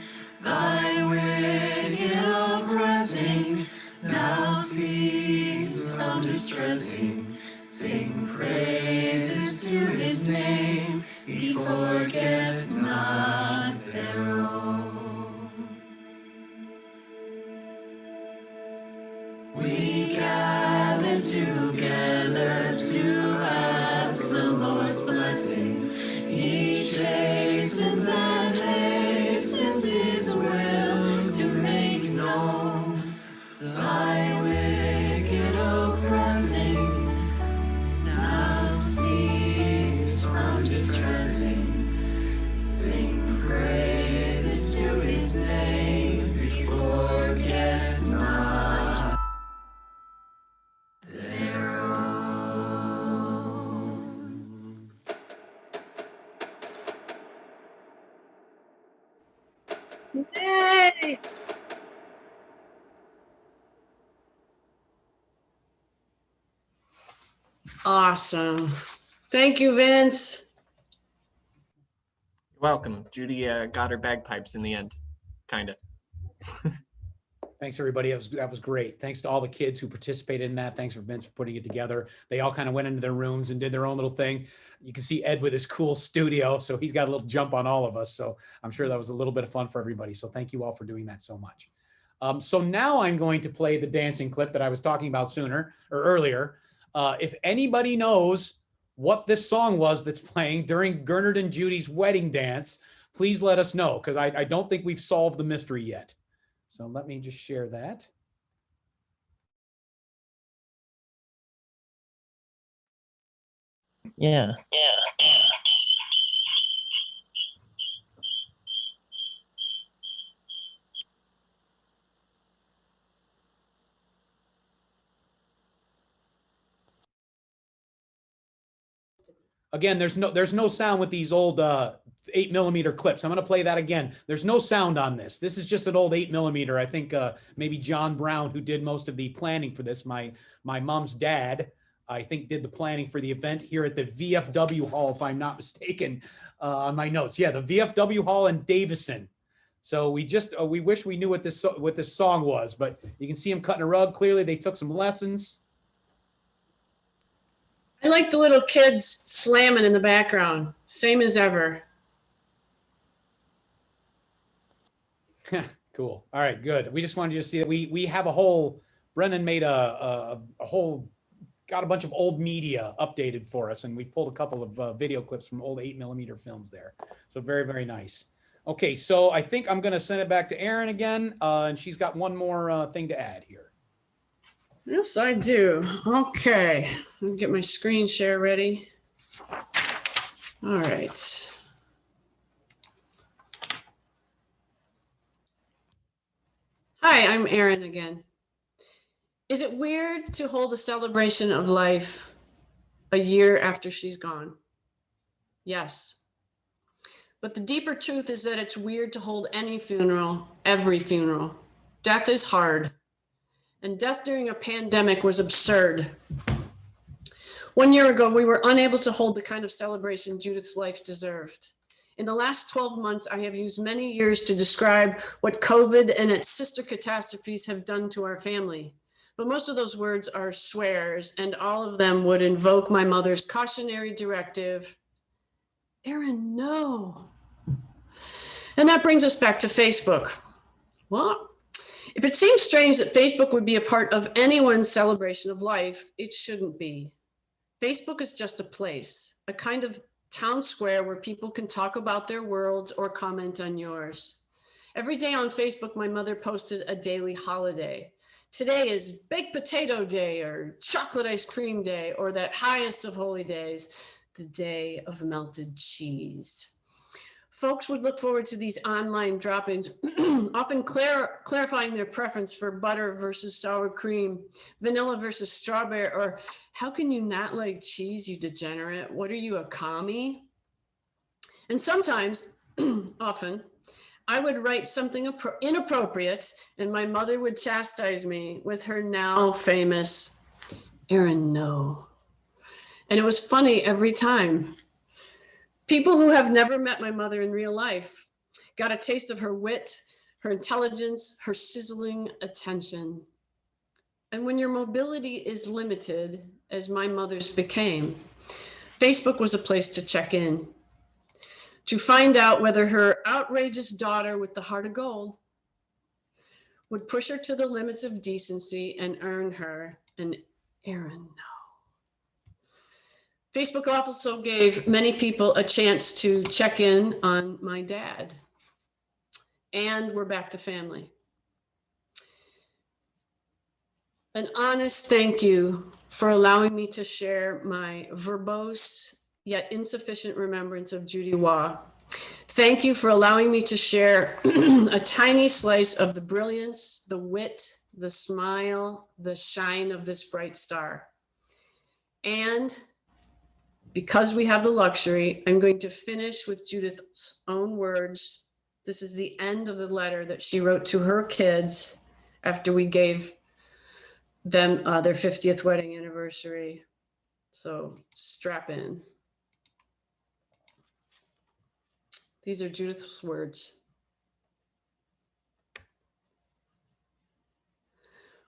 Thy wicked oppressing now cease from distressing. Sing praises to His name. He forgets not their own. We gather together to ask the
Yay! Awesome. Thank you, Vince.
You're welcome. Judy got her bagpipes in the end, kind of.
Thanks, everybody. That was great. Thanks to all the kids who participated in that. Thanks for Vince for putting it together. They all kind of went into their rooms and did their own little thing. You can see Ed with his cool studio, so he's got a little jump on all of us. So I'm sure that was a little bit of fun for everybody. So thank you all for doing that so much. So now I'm going to play the dancing clip that I was talking about earlier. If anybody knows what this song was that's playing during Gernard and Judy's wedding dance, please let us know, because I don't think we've solved the mystery yet. So let me just share that.
Yeah.
Again, there's no sound with these old 8mm clips. I'm going to play that again. There's no sound on this. This is just an old 8mm. I think maybe John Brown, who did most of the planning for this, my mom's dad, I think, did the planning for the event here at the VFW Hall, if I'm not mistaken, on my notes. Yeah, the VFW Hall in Davison. So we wish we knew what this song was, but you can see him cutting a rug. Clearly, they took some lessons.
I like the little kids slamming in the background. Same as ever.
Cool. All right, good. We just wanted you to see that we have a whole, Brennan made a whole, got a bunch of old media updated for us, and we pulled a couple of video clips from old 8mm films there. So very, very nice. Okay, so I think I'm going to send it back to Erin again, and she's got one more thing to add here.
Yes, I do. Okay, let me get my screen share ready. All right. Hi, I'm Erin again. Is it weird to hold a celebration of life a year after she's gone? Yes. But the deeper truth is that it's weird to hold any funeral, every funeral. Death is hard. And death during a pandemic was absurd. 1 year ago, we were unable to hold the kind of celebration Judith's life deserved. In the last 12 months, I have used many years to describe what COVID and its sister catastrophes have done to our family. But most of those words are swears, and all of them would invoke my mother's cautionary directive, Erin, no. And that brings us back to Facebook. Well, if it seems strange that Facebook would be a part of anyone's celebration of life, it shouldn't be. Facebook is just a place, a kind of town square where people can talk about their worlds or comment on yours. Every day on Facebook, my mother posted a daily holiday. Today is Baked Potato Day, or Chocolate Ice Cream Day, or that highest of holy days, the Day of Melted Cheese. Folks would look forward to these online drop-ins, often clarifying their preference for butter versus sour cream, vanilla versus strawberry, or how can you not like cheese, you degenerate? What are you, a commie? And sometimes, often, I would write something inappropriate, and my mother would chastise me with her now famous, Erin, no. And it was funny every time. People who have never met my mother in real life got a taste of her wit, her intelligence, her sizzling attention. And when your mobility is limited, as my mother's became, Facebook was a place to check in, to find out whether her outrageous daughter with the heart of gold would push her to the limits of decency and earn her an Erin no. Facebook also gave many people a chance to check in on my dad. And we're back to family. An honest thank you for allowing me to share my verbose yet insufficient remembrance of Judy Waugh. Thank you for allowing me to share a tiny slice of the brilliance, the wit, the smile, the shine of this bright star. And because we have the luxury, I'm going to finish with Judith's own words This is the end of the letter that she wrote to her kids after we gave them their 50th wedding anniversary. So strap in. These are Judith's words.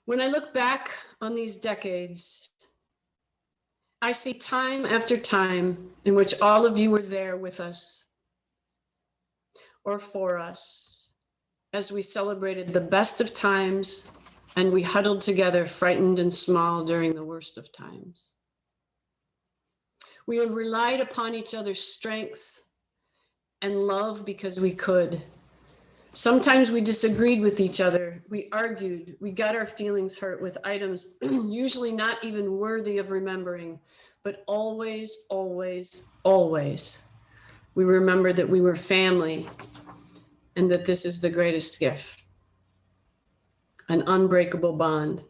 When I look back on these decades, I see time after time in which all of you were there with us or for us as we celebrated the best of times and we huddled together, frightened and small during the worst of times. We relied upon each other's strength and love because we could. Sometimes we disagreed with each other. We argued. We got our feelings hurt with items usually not even worthy of remembering, but always, always, always, we remembered that we were family and that this is the greatest gift, an unbreakable bond.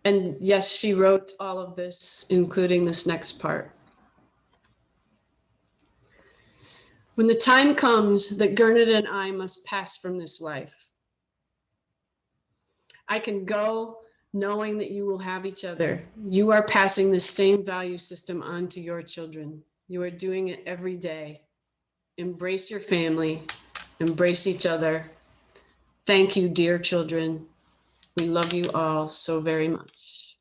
And yes, she wrote all of this, including this next part. When the time comes that Gernot and I must pass from this life, I can go knowing that you will have each other. You are passing the same value system on to your children. You are doing it every day. Embrace your family, embrace each other. Thank you, dear children. We love you all so very much.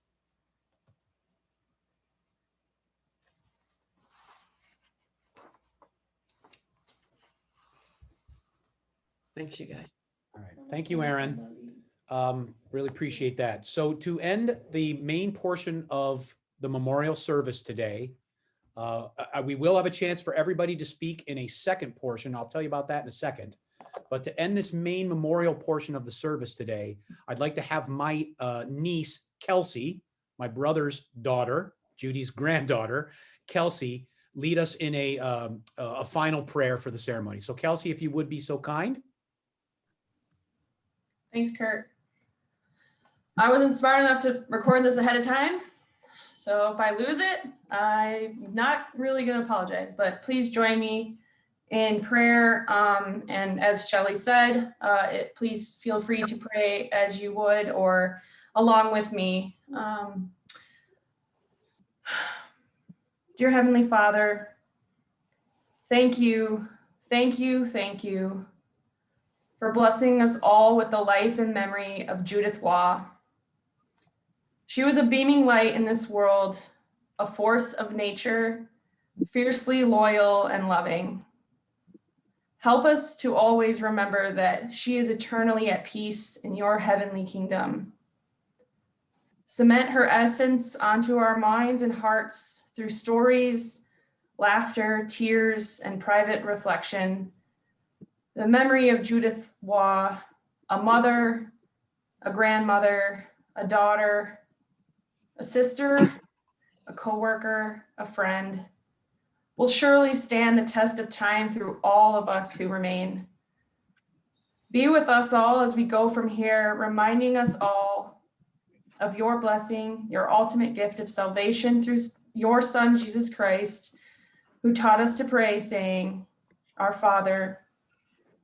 Thanks, you guys.
All right. Thank you, Aaron. Really appreciate that. So to end the main portion of the memorial service today, we will have a chance for everybody to speak in a second portion. I'll tell you about that in a second. But to end this main memorial portion of the service today, I'd like to have my niece, Kelsey, my brother's daughter, Judy's granddaughter, Kelsey, lead us in a final prayer for the ceremony. So Kelsey, if you would be so kind.
Thanks, Kurt. I wasn't smart enough to record this ahead of time, so if I lose it, I'm not really going to apologize, but please join me in prayer. And as Shelley said, please feel free to pray as you would or along with me. Dear Heavenly Father, thank you, thank you, thank you for blessing us all with the life and memory of Judy Waugh. She was a beaming light in this world, a force of nature, fiercely loyal and loving. Help us to always remember that she is eternally at peace in your heavenly kingdom. Cement her essence onto our minds and hearts through stories, laughter, tears, and private reflection. The memory of Judy Waugh, a mother, a grandmother, a daughter, a sister, a coworker, a friend, will surely stand the test of time through all of us who remain. Be with us all as we go from here, reminding us all of your blessing, your ultimate gift of salvation through your Son, Jesus Christ, who taught us to pray, saying, Our Father,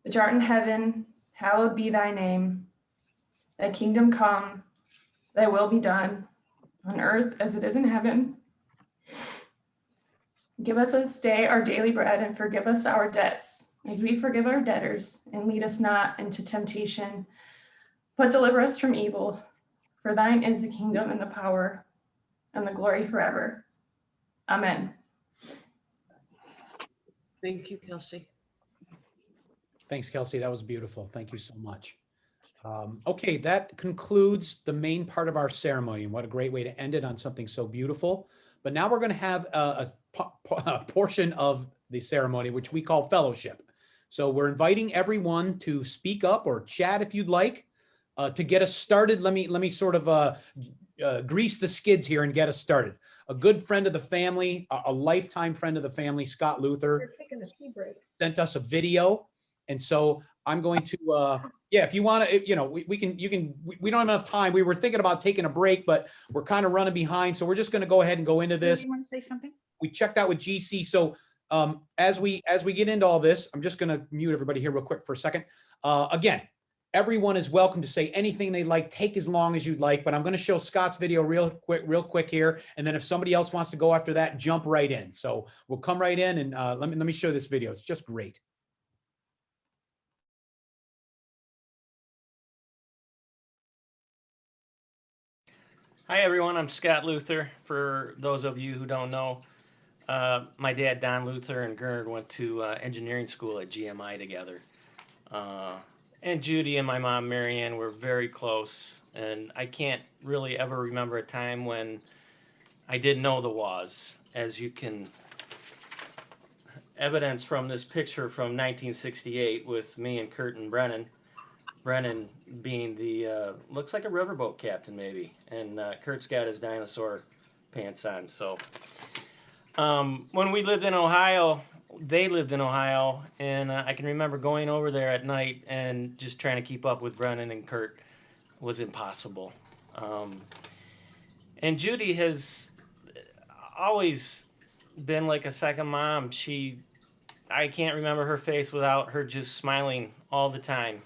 which art in heaven, hallowed be thy name. Thy kingdom come, thy will be done, on earth as it is in heaven. Give us this day our daily bread, and forgive us our debts, as we forgive our debtors, and lead us not into temptation, but deliver us from evil. For thine is the kingdom and the power and the glory forever. Amen.
Thank you, Kelsey.
Thanks, Kelsey. That was beautiful. Thank you so much. Okay, that concludes the main part of our ceremony, and what a great way to end it on something so beautiful. But now we're going to have a portion of the ceremony, which we call fellowship. So we're inviting everyone to speak up or chat if you'd like. To get us started, let me sort of grease the skids here and get us started. A good friend of the family, a lifetime friend of the family, Scott Luther, sent us a video. And so I'm going to, yeah, if you want to, you know, we don't have enough time. We were thinking about taking a break, but we're kind of running behind. So we're just going to go ahead and go into this.
You want to say something?
We checked out with GC. So as we get into all this, I'm just going to mute everybody here real quick for a second. Again, everyone is welcome to say anything they like, take as long as you'd like, but I'm going to show Scott's video real quick here. And then if somebody else wants to go after that, jump right in. So we'll come right in and let me show this video. It's just great.
Hi everyone, I'm Scott Luther. For those of you who don't know, my dad Don Luther and Gerd went to engineering school at GMI together. And Judy and my mom Marianne were very close, and I can't really ever remember a time when I didn't know the Waughs, as you can evidence from this picture from 1968 with me and Kurt and Brennan. Brennan being the, looks like a riverboat captain maybe, and Kurt's got his dinosaur pants on. So when we lived in Ohio, they lived in Ohio, and I can remember going over there at night and just trying to keep up with Brennan and Kurt was impossible. And Judy has always been like a second mom. I can't remember her face without her just smiling all the time.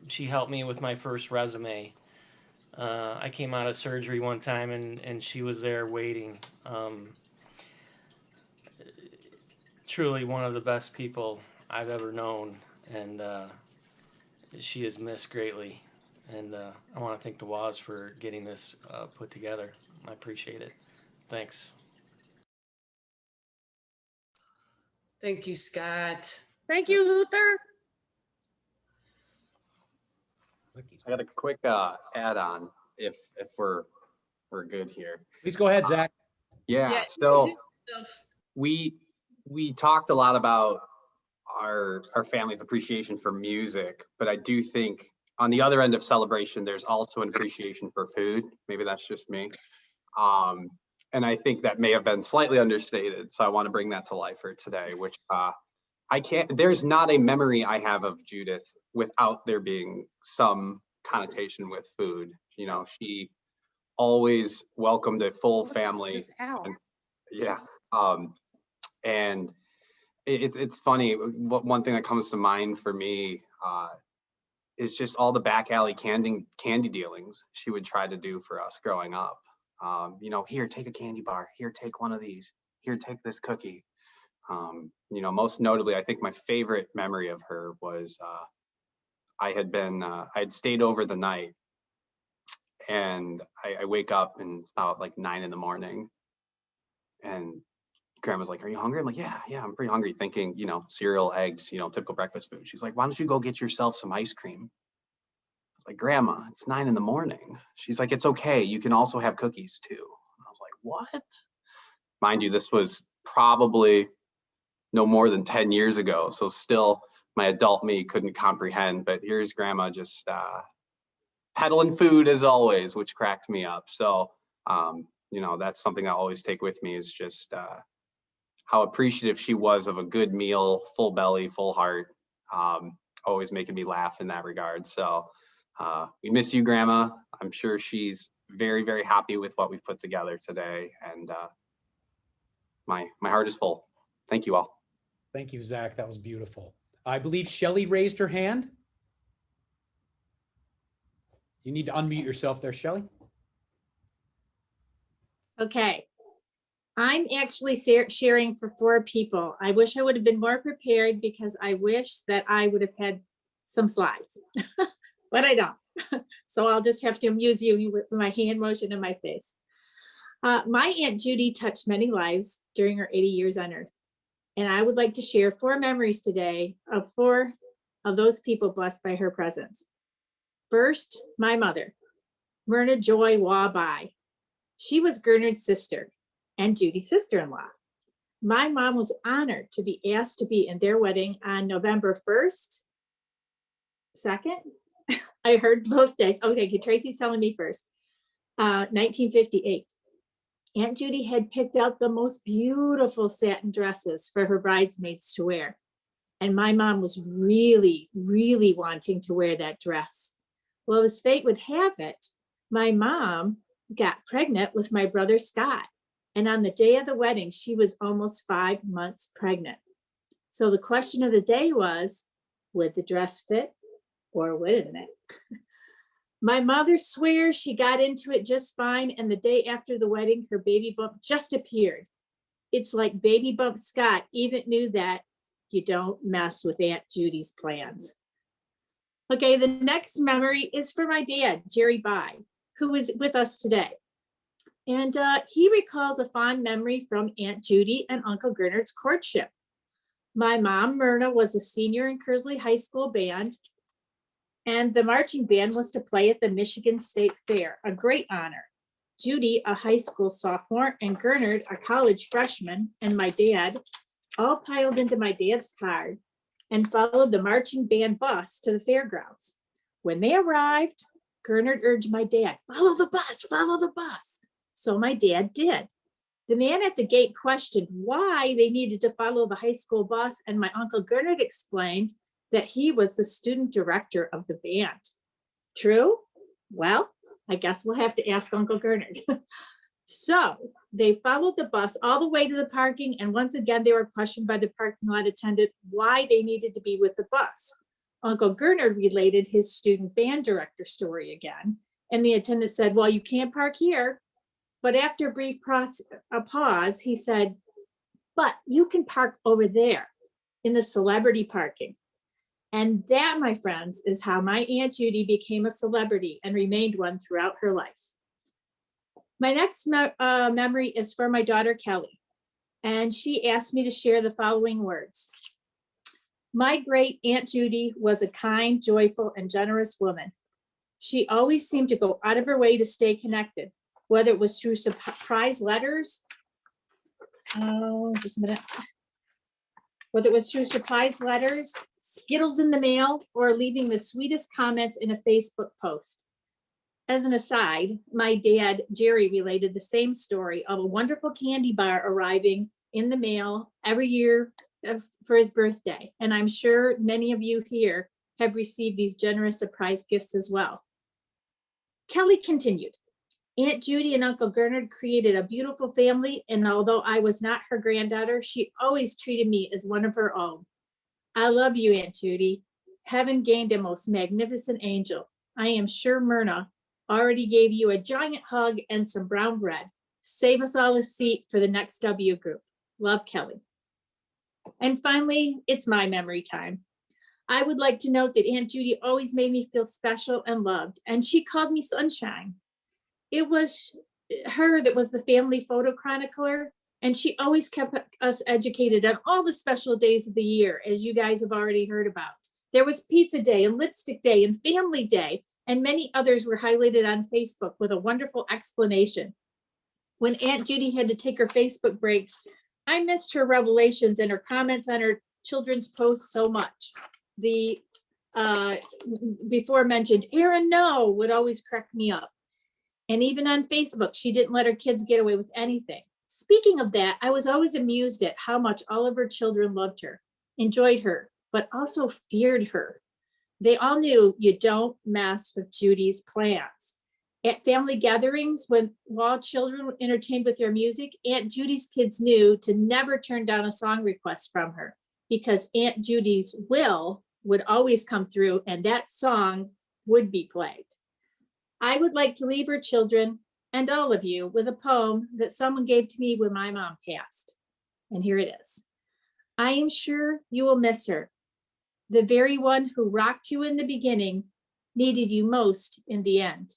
She helped me with my first resume. I came out of surgery one time and she was there waiting. Truly one of the best people I've ever known, and she is missed greatly. And I want to thank the Waughs for getting this put together. I appreciate it. Thanks.
Thank you, Scott.
Thank you, Luther.
I got a quick add-on if we're good here.
Please go ahead, Zach.
Yeah. So we talked a lot about our family's appreciation for music, but I do think on the other end of celebration, there's also an appreciation for food. Maybe that's just me. And I think that may have been slightly understated. So I want to bring that to life for today, which there's not a memory I have of Judith without there being some connotation with food. You know, she always welcomed a full family. And, yeah. And it's funny. One thing that comes to mind for me is just all the back alley candy dealings she would try to do for us growing up. You know, here, take a candy bar. Here, take one of these. Here, take this cookie. You know, most notably, I think my favorite memory of her was I had stayed over the night, and I wake up and it's about like 9 a.m. and Grandma's like, "Are you hungry?" I'm like, yeah, I'm pretty hungry, thinking, you know, cereal, eggs, you know, typical breakfast food. She's like, "Why don't you go get yourself some ice cream?" I was like, "Grandma, it's 9 a.m. She's like, "It's okay. You can also have cookies too." And I was like, "What?" Mind you, this was probably no more than 10 years ago. So still my adult me couldn't comprehend, but here's Grandma just peddling food as always, which cracked me up. So, you know, that's something I always take with me, is just how appreciative she was of a good meal, full belly, full heart, always making me laugh in that regard. So we miss you, Grandma. I'm sure she's very, very happy with what we've put together today. And my heart is full. Thank you all.
Thank you, Zach. That was beautiful. I believe Shelly raised her hand. You need to unmute yourself there, Shelly.
Okay. I'm actually sharing for 4 people. I wish I would have been more prepared because I wish that I would have had some slides, but I don't. So I'll just have to amuse you with my hand motion and my face. My Aunt Judy touched many lives during her 80 years on Earth. And I would like to share 4 memories today of 4 of those people blessed by her presence. First, my mother, Myrna Joy Waugh. She was Gernard's sister and Judy's sister-in-law. My mom was honored to be asked to be in their wedding on November 1st, 2nd. I heard both days. Okay, Tracy's telling me first. 1958. Aunt Judy had picked out the most beautiful satin dresses for her bridesmaids to wear. And my mom was really, really wanting to wear that dress. Well, as fate would have it, my mom got pregnant with my brother Scott. And on the day of the wedding, she was almost 5 months pregnant. So the question of the day was, would the dress fit or wouldn't it? My mother swears she got into it just fine. And the day after the wedding, her baby bump just appeared. It's like baby bump Scott even knew that you don't mess with Aunt Judy's plans. Okay, the next memory is for my dad, Jerry By, who is with us today. And he recalls a fond memory from Aunt Judy and Uncle Gernard's courtship. My mom, Myrna, was a senior in Kersley High School band, and the marching band was to play at the Michigan State Fair, a great honor. Judy, a high school sophomore, and Gernard, a college freshman, and my dad all piled into my dad's car and followed the marching band bus to the fairgrounds. When they arrived, Gernard urged my dad, follow the bus, follow the bus. So my dad did. The man at the gate questioned why they needed to follow the high school bus, and my Uncle Gernard explained that he was the student director of the band. True? Well, I guess we'll have to ask Uncle Gernard. So they followed the bus all the way to the parking, and once again, they were questioned by the parking lot attendant why they needed to be with the bus. Uncle Gernard related his student band director story again, and the attendant said, well, you can't park here. But after a brief pause, he said, but you can park over there in the celebrity parking. And that, my friends, is how my Aunt Judy became a celebrity and remained one throughout her life. My next memory is for my daughter, Kelly, and she asked me to share the following words. My great Aunt Judy was a kind, joyful, and generous woman. She always seemed to go out of her way to stay connected, whether it was through surprise letters, just a minute, whether it was through surprise letters, Skittles in the mail, or leaving the sweetest comments in a Facebook post. As an aside, my dad, Jerry, related the same story of a wonderful candy bar arriving in the mail every year for his birthday. And I'm sure many of you here have received these generous surprise gifts as well. Kelly continued, Aunt Judy and Uncle Gernard created a beautiful family, and although I was not her granddaughter, she always treated me as one of her own. I love you, Aunt Judy. Heaven gained a most magnificent angel. I am sure Myrna already gave you a giant hug and some brown bread. Save us all a seat for the next W group. Love, Kelly. And finally, it's my memory time. I would like to note that Aunt Judy always made me feel special and loved, and she called me Sunshine. It was her that was the family photo chronicler, and she always kept us educated on all the special days of the year, as you guys have already heard about. There was Pizza Day and Lipstick Day and Family Day, and many others were highlighted on Facebook with a wonderful explanation. When Aunt Judy had to take her Facebook breaks, I missed her revelations and her comments on her children's posts so much. The before mentioned Aaron No would always crack me up. And even on Facebook, she didn't let her kids get away with anything. Speaking of that, I was always amused at how much all of her children loved her, enjoyed her, but also feared her. They all knew you don't mess with Judy's plans. At family gatherings, while children were entertained with their music, Aunt Judy's kids knew to never turn down a song request from her, because Aunt Judy's will would always come through and that song would be played. I would like to leave her children and all of you with a poem that someone gave to me when my mom passed. And here it is. I am sure you will miss her. The very one who rocked you in the beginning needed you most in the end.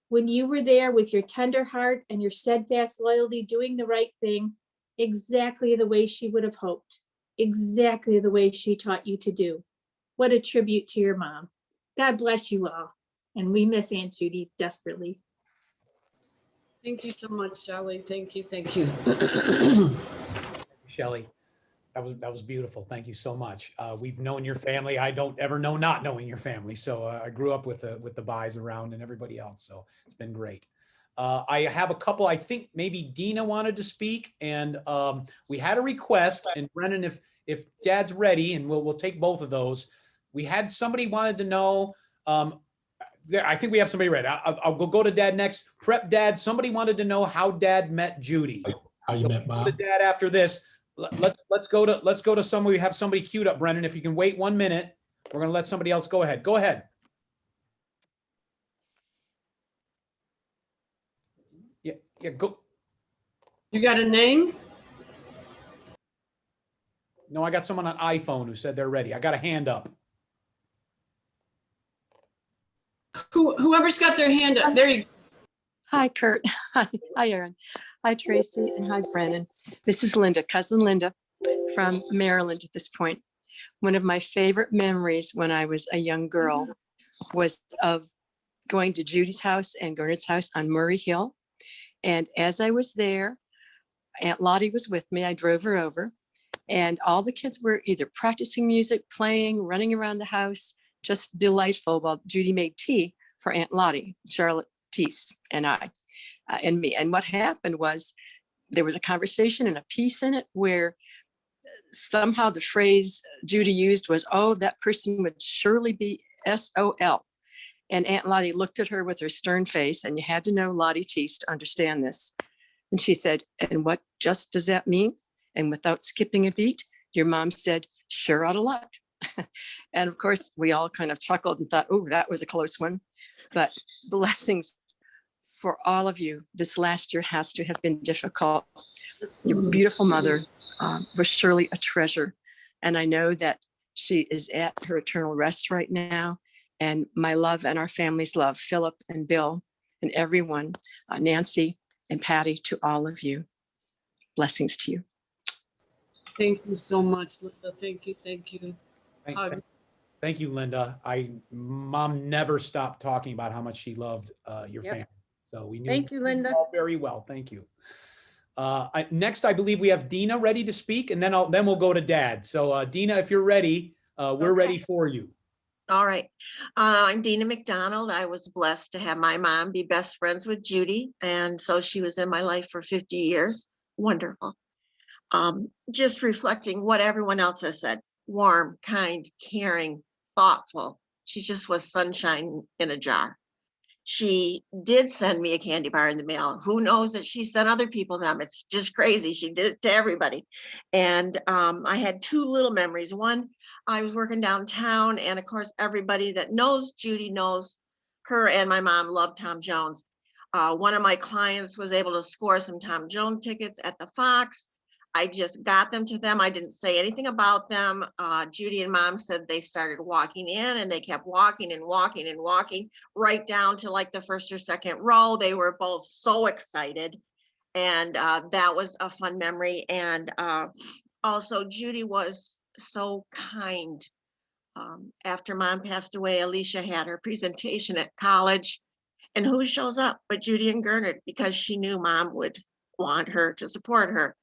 When you were there with your tender heart and your steadfast loyalty, doing the right thing, exactly the way she would have hoped, exactly the way she taught you to do. What a tribute to your mom. God bless you all. And we miss Aunt Judy desperately.
Thank you so much, Shelley. Thank you. Thank you.
Shelley, that was beautiful. Thank you so much. We've known your family. I don't ever know not knowing your family. So I grew up with the Buys around and everybody else. So it's been great. I have a couple, I think maybe Dina wanted to speak, and we had a request, and Brennan, if Dad's ready, and we'll take both of those. We had somebody wanted to know, I think we have somebody ready. I'll go to Dad next. Prep Dad, somebody wanted to know how Dad met Judy.
How you met
Go
Mom?
to Dad after this. Let's go to somebody. We have somebody queued up, Brennan. If you can wait 1 minute, we're gonna let somebody else go ahead. Go ahead. Yeah, go.
You got a name?
No, I got someone on iPhone who said they're ready. I got a hand up.
Whoever's got their hand up, there you go.
Hi, Kurt. Hi, Aaron. Hi, Tracy, and hi, Brennan. This is Linda, cousin Linda from Maryland at this point. One of my favorite memories when I was a young girl was of going to Judy's house and Gernard's house on Murray Hill. And as I was there, Aunt Lottie was with me. I drove her over, and all the kids were either practicing music, playing, running around the house, just delightful, while Judy made tea for Aunt Lottie, Charlotte Teese, and I, and me. And what happened was there was a conversation and a piece in it where somehow the phrase Judy used was, "Oh, that person would surely be SOL." And Aunt Lottie looked at her with her stern face, and you had to know Lottie Teese to understand this. And she said, "And what just does that mean?" And without skipping a beat, your mom said, "Sure out of luck." And of course, we all kind of chuckled and thought, "Oh, that was a close one." But blessings for all of you. This last year has to have been difficult. Your beautiful mother was surely a treasure. And I know that she is at her eternal rest right now. And my love and our family's love, Philip and Bill and everyone, Nancy and Patty, to all of you. Blessings to you.
Thank you so much, Linda. Thank you. Hugs.
Thank you, Linda. Mom never stopped talking about how much she loved your family. So we knew
Thank you, Linda.
all very well. Thank you. Next, I believe we have Dina ready to speak, and then we'll go to Dad. So Dina, if you're ready, we're ready for you.
All right. I'm Dina McDonald. I was blessed to have my mom be best friends with Judy. And so she was in my life for 50 years. Wonderful. Just reflecting what everyone else has said. Warm, kind, caring, thoughtful. She just was sunshine in a jar. She did send me a candy bar in the mail. Who knows that she sent other people them? It's just crazy. She did it to everybody. And I had two little memories. One, I was working downtown, and of course, everybody that knows Judy knows her, and my mom loved Tom Jones. One of my clients was able to score some Tom Jones tickets at the Fox. I just got them to them. I didn't say anything about them. Judy and Mom said they started walking in, and they kept walking and walking and walking right down to like the first or second row. They were both so excited. And that was a fun memory. And also Judy was so kind. After Mom passed away, Alicia had her presentation at college. And who shows up but Judy and Gernard, because she knew Mom would want her to support her.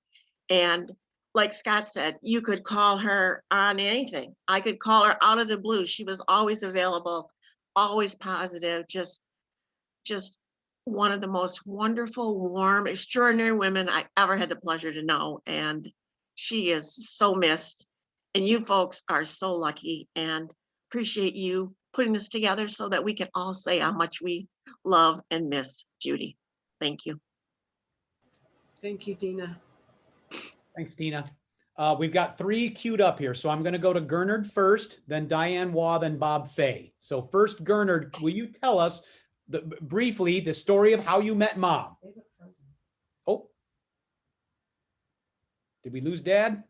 And like Scott said, you could call her on anything. I could call her out of the blue. She was always available, always positive, just one of the most wonderful, warm, extraordinary women I ever had the pleasure to know. And she is so missed. And you folks are so lucky, and appreciate you putting this together so that we can all say how much we love and miss Judy. Thank you.
Thank you, Dina.
Thanks, Dina. We've got three queued up here. So I'm going to go to Gernard first, then Diane Waugh, then Bob Fay. So first, Gernard, will you tell us briefly the story of how you met Mom? Oh, did we lose Dad?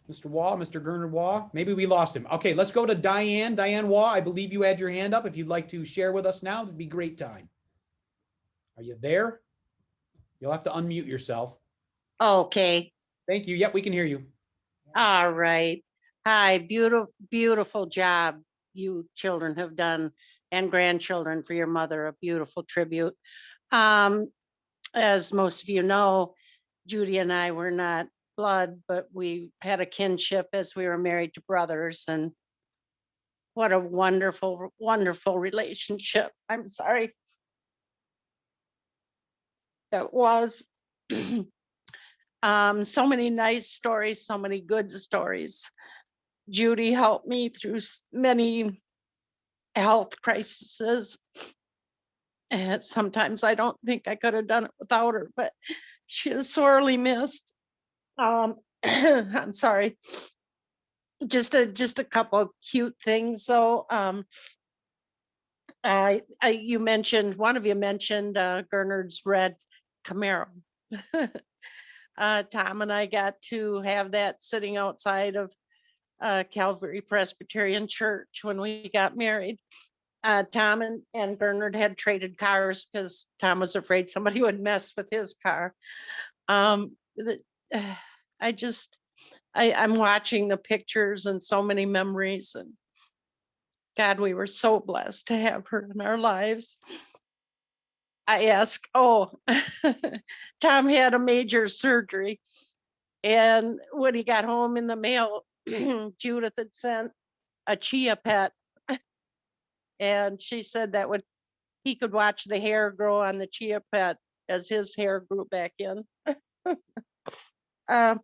Mr. Waugh, Mr. Gernard Waugh? Maybe we lost him. Okay, let's go to Diane. Diane Waugh, I believe you had your hand up. If you'd like to share with us now, it'd be a great time. Are you there? You'll have to unmute yourself.
Okay.
Thank you. Yep, we can hear you.
All right. Hi, beautiful job you children have done, and grandchildren, for your mother, a beautiful tribute. As most of you know, Judy and I were not blood, but we had a kinship as we were married to brothers. And what a wonderful, wonderful relationship. I'm sorry. That was. So many nice stories, so many good stories. Judy helped me through many health crises. And sometimes I don't think I could have done it without her, but she is sorely missed. I'm sorry. Just a couple of cute things. So you mentioned, one of you mentioned Gernard's red Camaro. Tom and I got to have that sitting outside of Calvary Presbyterian Church when we got married. Tom and Bernard had traded cars because Tom was afraid somebody would mess with his car. I'm watching the pictures and so many memories, and God, we were so blessed to have her in our lives. I ask, Tom had a major surgery, and when he got home in the mail, Judith had sent a chia pet, and she said that he could watch the hair grow on the chia pet as his hair grew back in. And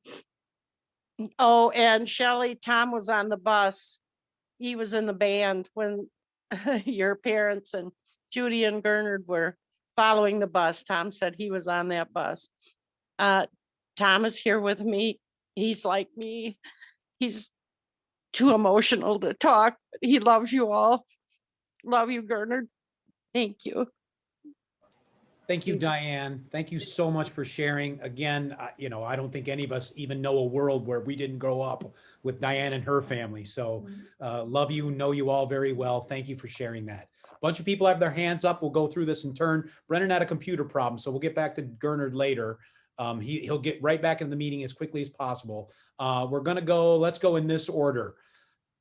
Shelley, Tom was on the bus. He was in the band when your parents and Judy and Gernard were following the bus. Tom said he was on that bus. Tom is here with me. He's like me. He's too emotional to talk, but he loves you all. Love you, Gernard. Thank you.
Thank you, Diane. Thank you so much for sharing. Again, I don't think any of us even know a world where we didn't grow up with Diane and her family. So love you, know you all very well. Thank you for sharing that. A bunch of people have their hands up. We'll go through this in turn. Brennan had a computer problem, so we'll get back to Gernard later. He'll get right back in the meeting as quickly as possible. Let's go in this order.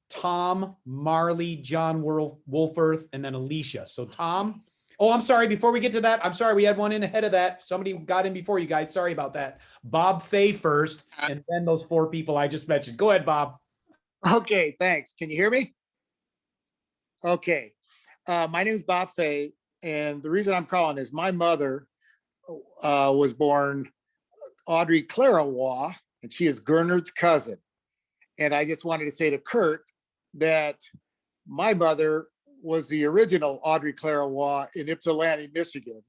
Tom, Marley, John Wolforth, and then Alicia. So Tom. Oh, I'm sorry. Before we get to that, I'm sorry. We had one in ahead of that. Somebody got in before you guys. Sorry about that. Bob Fay first, and then those 4 people I just mentioned. Go ahead, Bob.
Okay, thanks. Can you hear me? Okay. My name is Bob Fay, and the reason I'm calling is my mother was born Audrey Clara Waugh, and she is Gernard's cousin. And I just wanted to say to Kurt that my mother was the original Audrey Clara Waugh in Ypsilanti, Michigan,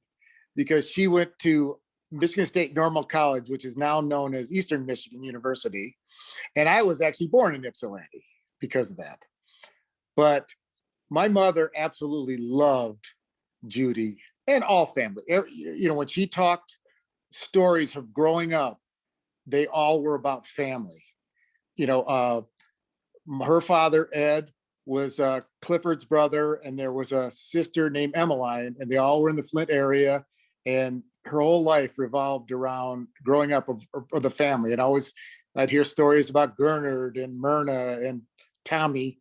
because she went to Michigan State Normal College, which is now known as Eastern Michigan University. And I was actually born in Ypsilanti because of that. But my mother absolutely loved Judy and all family. When she talked stories of growing up, they all were about family. Her father, Ed, was Clifford's brother, and there was a sister named Emmeline, and they all were in the Flint area, and her whole life revolved around growing up of the family. And I'd hear stories about Gernard and Myrna and Tommy,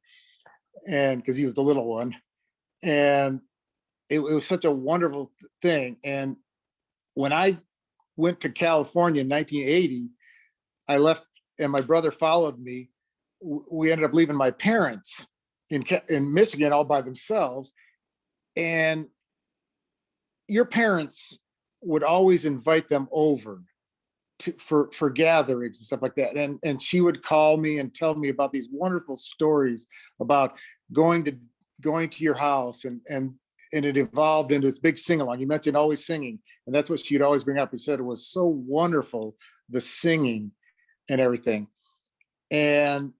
and because he was the little one, and it was such a wonderful thing. And when I went to California in 1980, I left, and my brother followed me. We ended up leaving my parents in Michigan all by themselves. And your parents would always invite them over for gatherings and stuff like that. And she would call me and tell me about these wonderful stories about going to your house, and it evolved into this big sing-along. You mentioned always singing, and that's what she'd always bring up. She said it was so wonderful, the singing and everything. And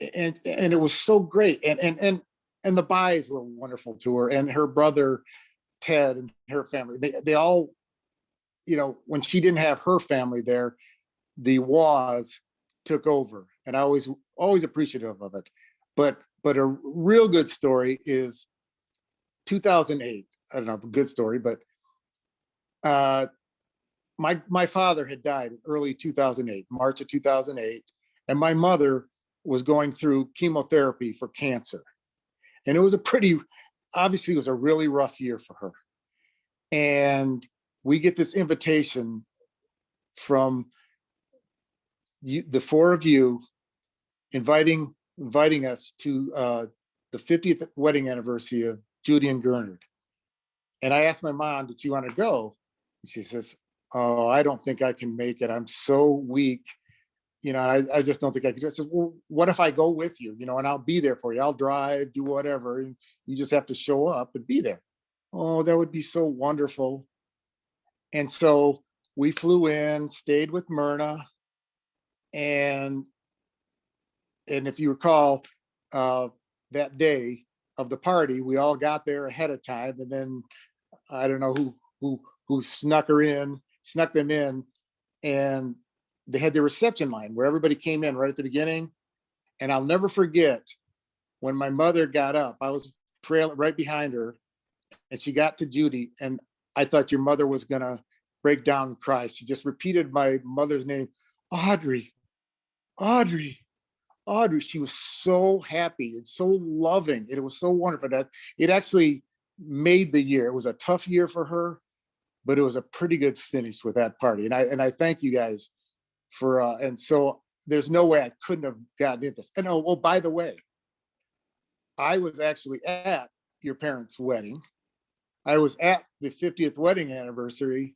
it was so great. And the Byes were wonderful to her, and her brother Ted and her family. They all, when she didn't have her family there, the Waughs took over, and I always appreciative of it. But a real good story is 2008. I don't know if a good story, but my father had died in early 2008, March of 2008, and my mother was going through chemotherapy for cancer. And it was obviously it was a really rough year for her. And we get this invitation from the 4 of you inviting us to the 50th wedding anniversary of Judy and Gernard. And I asked my mom, did she want to go? And she says, oh, I don't think I can make it. I'm so weak. You know, I just don't think I could. I said, well, what if I go with you? You know, and I'll be there for you. I'll drive, do whatever. And you just have to show up and be there. Oh, that would be so wonderful. And so we flew in, stayed with Myrna. And if you recall, that day of the party, we all got there ahead of time. And then I don't know who snuck them in. And they had the reception line where everybody came in right at the beginning. And I'll never forget when my mother got up, I was trailing right behind her, and she got to Judy, and I thought your mother was gonna break down and cry. She just repeated my mother's name, Audrey, Audrey, Audrey. She was so happy and so loving. It was so wonderful that it actually made the year. It was a tough year for her, but it was a pretty good finish with that party. And I thank you guys for, and so there's no way I couldn't have gotten into this. And oh, by the way, I was actually at your parents' wedding. I was at the 50th wedding anniversary,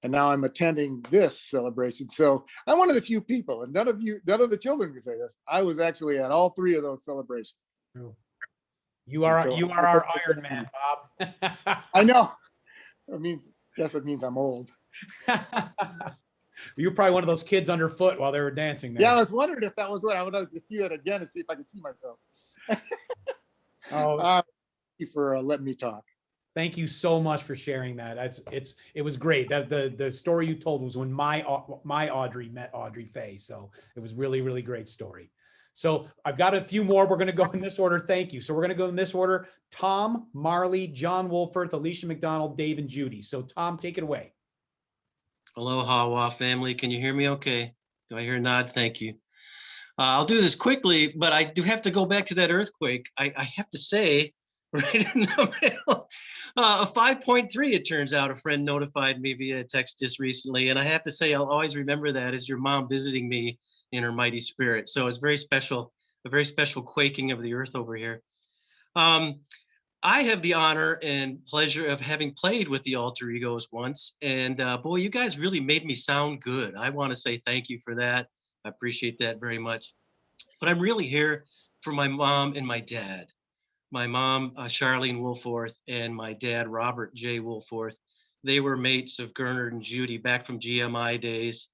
and now I'm attending this celebration. So I'm one of the few people, and none of the children can say this. I was actually at all three of those celebrations.
You are our Iron Man, Bob.
I know. I mean, guess it means I'm old.
You're probably one of those kids underfoot while they were dancing there.
Yeah, I was wondering if that was what I would like to see that again and see if I can see myself. Thank you for letting me talk.
Thank you so much for sharing that. It was great. The story you told was when my Audrey met Audrey Faye. So it was really, really great story. So I've got a few more. We're going to go in this order. Thank you. So we're going to go in this order: Tom, Marley, John Wolfert, Alicia McDonald, Dave, and Judy. So Tom, take it away.
Aloha, Waugh family. Can you hear me okay? Do I hear a nod? Thank you. I'll do this quickly, but I do have to go back to that earthquake. I have to say, right in the middle, a 5.3, it turns out. A friend notified me via text just recently, and I have to say, I'll always remember that as your mom visiting me in her mighty spirit. So it's very special, a very special quaking of the earth over here. I have the honor and pleasure of having played with the alter egos once, and boy, you guys really made me sound good. I want to say thank you for that. I appreciate that very much. But I'm really here for my mom and my dad. My mom, Charlene Woolforth, and my dad, Robert J. Woolforth. They were mates of Gernard and Judy back from GMI days.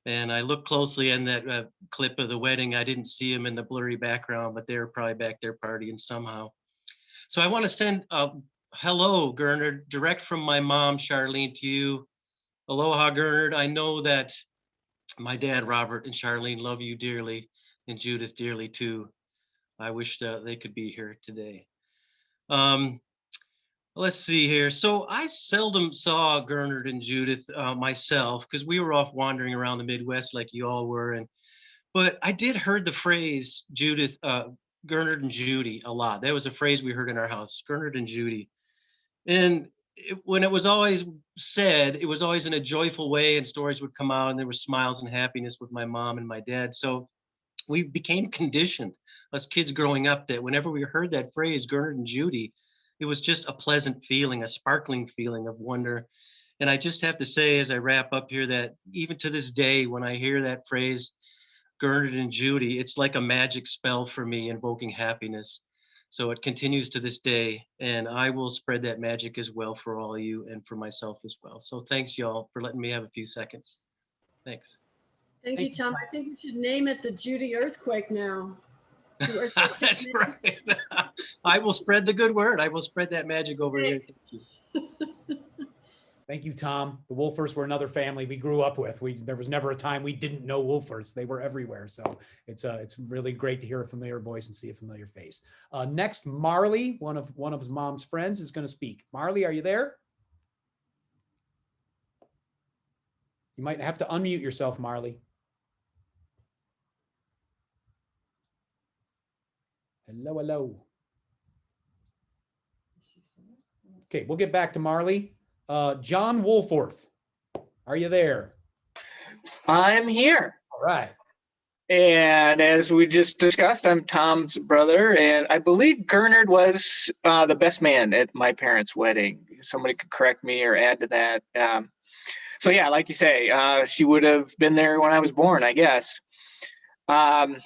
And I looked closely in that clip of the wedding. I didn't see them in the blurry background, but they were probably back there partying somehow. So I want to send a hello, Gernard, direct from my mom, Charlene, to you. Aloha, Gernard. I know that my dad, Robert, and Charlene love you dearly, and Judith dearly too. I wish that they could be here today. Let's see here. So I seldom saw Gernard and Judith myself, because we were off wandering around the Midwest like you all were. But I did heard the phrase Judith, Gernard and Judy a lot. That was a phrase we heard in our house, Gernard and Judy. And when it was always said, it was always in a joyful way, and stories would come out, and there were smiles and happiness with my mom and my dad. So we became conditioned, us kids growing up, that whenever we heard that phrase, Gernard and Judy, it was just a pleasant feeling, a sparkling feeling of wonder. And I just have to say, as I wrap up here, that even to this day, when I hear that phrase, Gernard and Judy, it's like a magic spell for me, invoking happiness. So it continues to this day, and I will spread that magic as well for all of you and for myself as well. So thanks, y'all, for letting me have a few seconds. Thanks.
Thank you, Tom. I think we should name it the Judy earthquake now.
That's right. I will spread the good word. I will spread that magic over here. Thank you.
Thank you, Tom. The Wolfers were another family we grew up with. There was never a time we didn't know Wolfers. They were everywhere. So it's really great to hear a familiar voice and see a familiar face. Next, Marley, one of his mom's friends, is going to speak. Marley, are you there? You might have to unmute yourself, Marley. Hello, hello. Okay, we'll get back to Marley. John Wolforth, are you there?
I'm here.
All right.
And as we just discussed, I'm Tom's brother, and I believe Gernard was the best man at my parents' wedding. Somebody could correct me or add to that. So yeah, like you say, she would have been there when I was born, I guess. And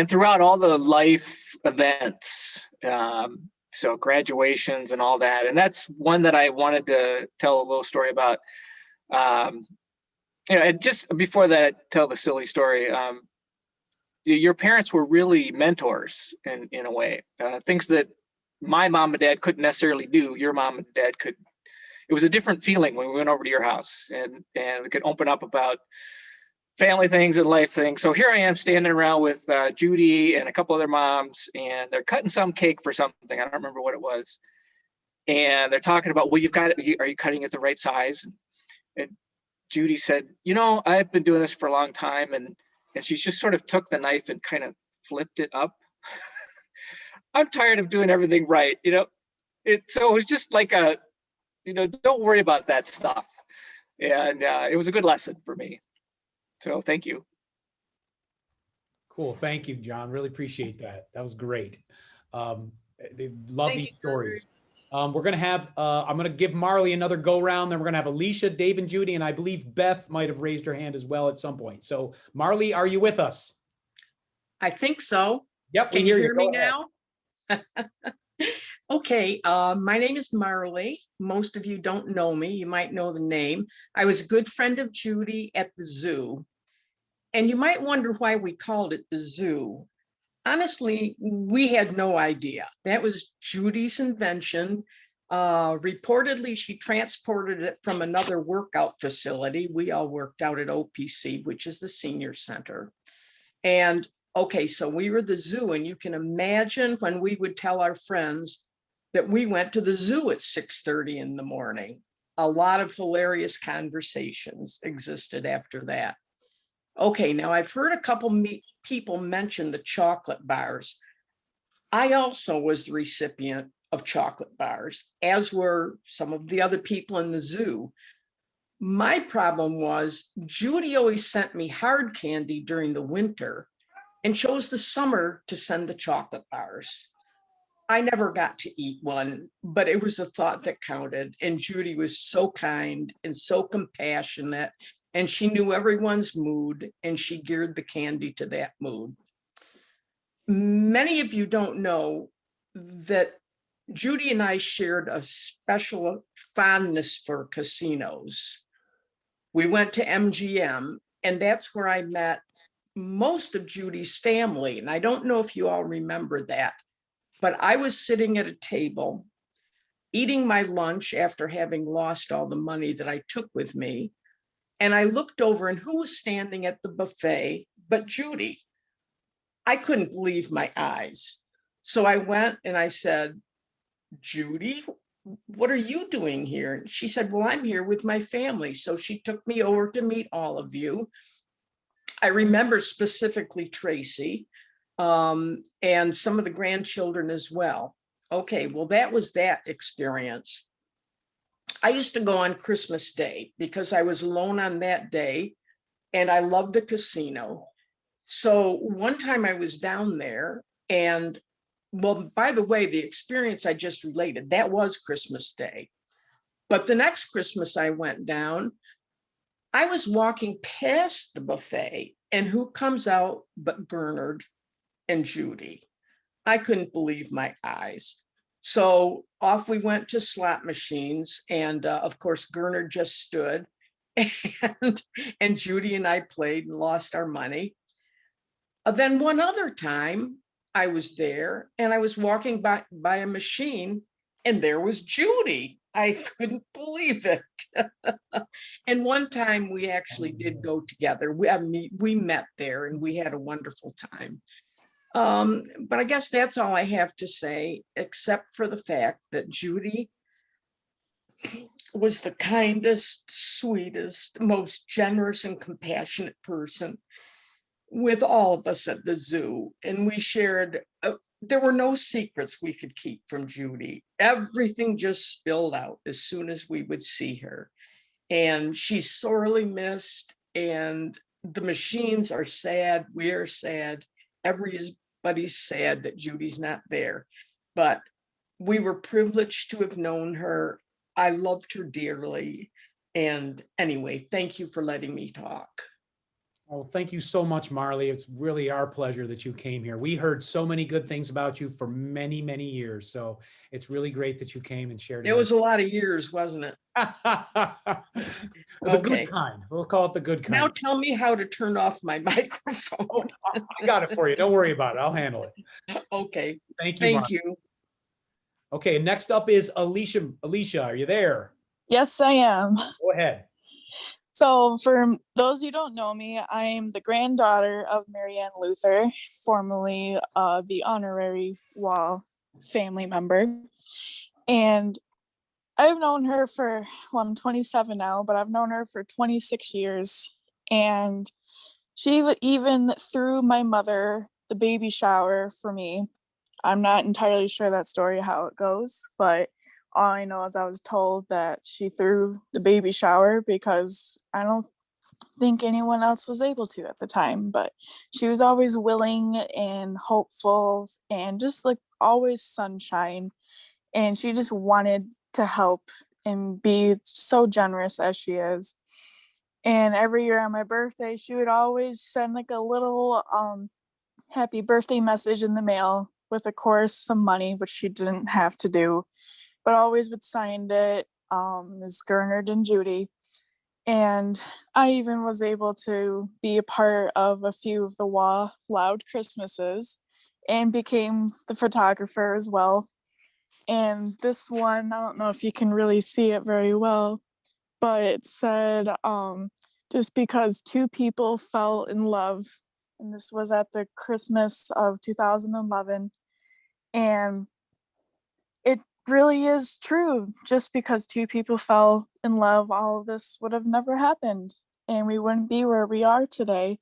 throughout all the life events, so graduations and all that. And that's one that I wanted to tell a little story about. And just before that, tell the silly story. Your parents were really mentors in a way. Things that my mom and dad couldn't necessarily do, your mom and dad could. It was a different feeling when we went over to your house, and we could open up about family things and life things. So here I am standing around with Judy and a couple other moms, and they're cutting some cake for something. I don't remember what it was. And they're talking about, well, are you cutting it the right size? And Judy said, I've been doing this for a long time. And she just sort of took the knife and kind of flipped it up. I'm tired of doing everything right. So it was just like don't worry about that stuff. And it was a good lesson for me. So thank you.
Cool. Thank you, John. Really appreciate that. That was great. They love these stories. We're going to have, I'm going to give Marley another go round. Then we're going to have Alicia, Dave, and Judy. And I believe Beth might have raised her hand as well at some point. So Marley, are you with us?
I think so.
Yep.
Can you hear me now? Okay. My name is Marley. Most of you don't know me. You might know the name. I was a good friend of Judy at the zoo. And you might wonder why we called it the zoo. Honestly, we had no idea. That was Judy's invention. Reportedly, she transported it from another workout facility. We all worked out at OPC, which is the senior center. And okay, so we were the zoo, and you can imagine when we would tell our friends that we went to the zoo at 6:30 in the morning. A lot of hilarious conversations existed after that. Okay, now I've heard a couple people mention the chocolate bars. I also was the recipient of chocolate bars, as were some of the other people in the zoo. My problem was Judy always sent me hard candy during the winter and chose the summer to send the chocolate bars. I never got to eat one, but it was the thought that counted. And Judy was so kind and so compassionate. And she knew everyone's mood, and she geared the candy to that mood. Many of you don't know that Judy and I shared a special fondness for casinos. We went to MGM, and that's where I met most of Judy's family. And I don't know if you all remember that, but I was sitting at a table eating my lunch after having lost all the money that I took with me. And I looked over, and who was standing at the buffet but Judy? I couldn't believe my eyes. So I went and I said, Judy, what are you doing here? And she said, well, I'm here with my family. So she took me over to meet all of you. I remember specifically Tracy and some of the grandchildren as well. Okay, well, that was that experience. I used to go on Christmas Day because I was alone on that day, and I loved the casino. So one time I was down there, and well, by the way, the experience I just related, that was Christmas Day. But the next Christmas I went down, I was walking past the buffet, and who comes out but Bernard and Judy? I couldn't believe my eyes. So off we went to slot machines, and of course, Bernard just stood, and Judy and I played and lost our money. Then one other time I was there, and I was walking by a machine, and there was Judy. I couldn't believe it. And one time we actually did go together. We met there, and we had a wonderful time. But I guess that's all I have to say, except for the fact that Judy was the kindest, sweetest, most generous and compassionate person with all of us at the zoo. And we shared, there were no secrets we could keep from Judy. Everything just spilled out as soon as we would see her. And she's sorely missed. And
the machines are sad. We're sad. Everybody's sad that Judy's not there. But we were privileged to have known her. I loved her dearly. And anyway, thank you for letting me talk.
Oh, thank you so much, Marley. It's really our pleasure that you came here. We heard so many good things about you for many, many years. So it's really great that you came and shared.
It was a lot of years, wasn't it?
The good kind. We'll call it the good kind.
Now tell me how to turn off my microphone.
I got it for you. Don't worry about it. I'll handle it.
Okay.
Thank you.
Thank
Mark.
you.
Okay, next up is Alicia. Alicia, are you there?
Yes, I am.
Go ahead.
So for those who don't know me, I'm the granddaughter of Marianne Luther, formerly the honorary Waugh family member. And I've known her for, well, I'm 27 now, but I've known her for 26 years. And she even threw my mother the baby shower for me. I'm not entirely sure that story, how it goes, but all I know is I was told that she threw the baby shower because I don't think anyone else was able to at the time, but she was always willing and hopeful and just like always sunshine. And she just wanted to help and be so generous as she is. And every year on my birthday, she would always send like a little happy birthday message in the mail with, of course, some money, which she didn't have to do, but always would sign it, Ms. Gernard and Judy. And I even was able to be a part of a few of the Waugh Loud Christmases and became the photographer as well. And this one, I don't know if you can really see it very well, but it said, just because two people fell in love, and this was at the Christmas of 2011. And it really is true. Just because two people fell in love, all of this would have never happened and we wouldn't be where we are today.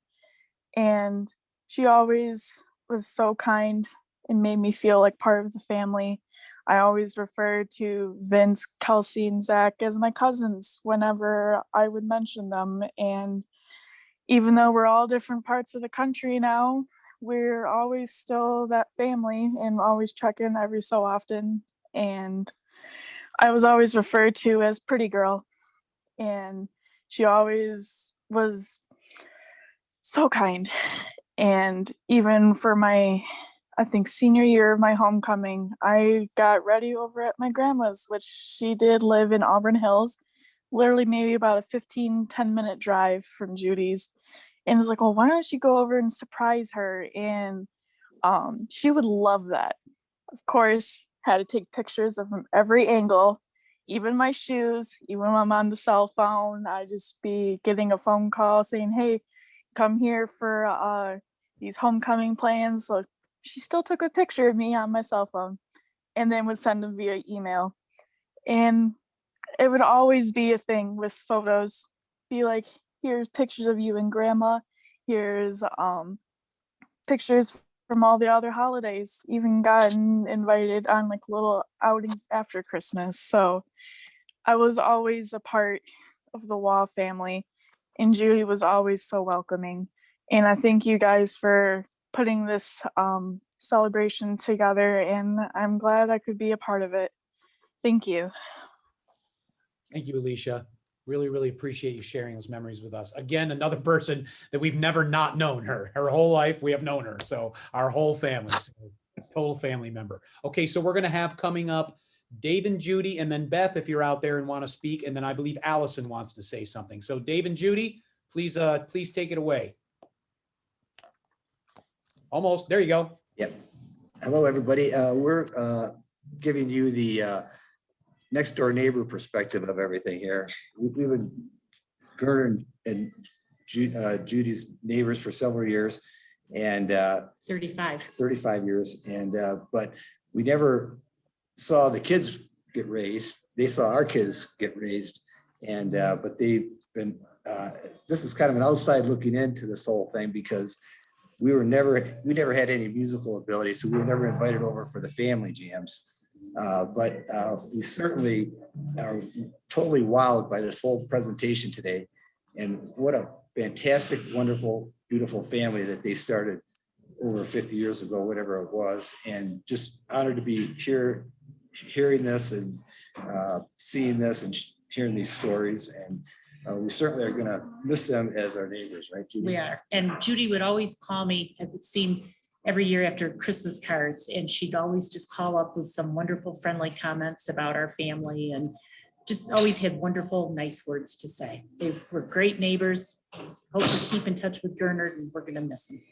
And she always was so kind and made me feel like part of the family. I always referred to Vince, Kelsey, and Zach as my cousins whenever I would mention them. And even though we're all different parts of the country now, we're always still that family and always check in every so often. And I was always referred to as pretty girl. And she always was so kind. And even for my, I think, senior year of my homecoming, I got ready over at my grandma's, which she did live in Auburn Hills, literally maybe about a 10-minute drive from Judy's. And I was like, well, why don't you go over and surprise her? And she would love that. Of course, had to take pictures of every angle, even my shoes, even when I'm on the cell phone. I just be getting a phone call saying, hey, come here for these homecoming plans. So she still took a picture of me on my cell phone and then would send them via email. And it would always be a thing with photos. Be like, here's pictures of you and grandma. Here's pictures from all the other holidays. Even gotten invited on like little outings after Christmas. So I was always a part of the Waugh family, and Judy was always so welcoming. And I thank you guys for putting this celebration together, and I'm glad I could be a part of it. Thank you.
Thank you, Alicia. Really, really appreciate you sharing those memories with us. Again, another person that we've never not known her. Her whole life, we have known her. So our whole family, so total family member. Okay, so we're going to have coming up Dave and Judy, and then Beth, if you're out there and want to speak. And then I believe Allison wants to say something. So Dave and Judy, please take it away. Almost. There you go.
Yep. Hello, everybody. We're giving you the next door neighbor perspective of everything here. We've been Gernard and Judy's neighbors for several years, and 35 years. And but we never saw the kids get raised. They saw our kids get raised, and but they've been. This is kind of an outside looking into this whole thing, because we never had any musical ability, so we were never invited over for the family jams. But we certainly are totally wowed by this whole presentation today. And what a fantastic, wonderful, beautiful family that they started over 50 years ago, whatever it was. And just honored to be here, hearing this and seeing this and hearing these stories. And we certainly are going to miss them as our neighbors, right, Judy?
We are. And Judy would always call me, it would seem every year after Christmas cards, and she'd always just call up with some wonderful, friendly comments about our family, and just always had wonderful, nice words to say. They were great neighbors. Hope we keep in touch with Gernard, and we're going to miss them.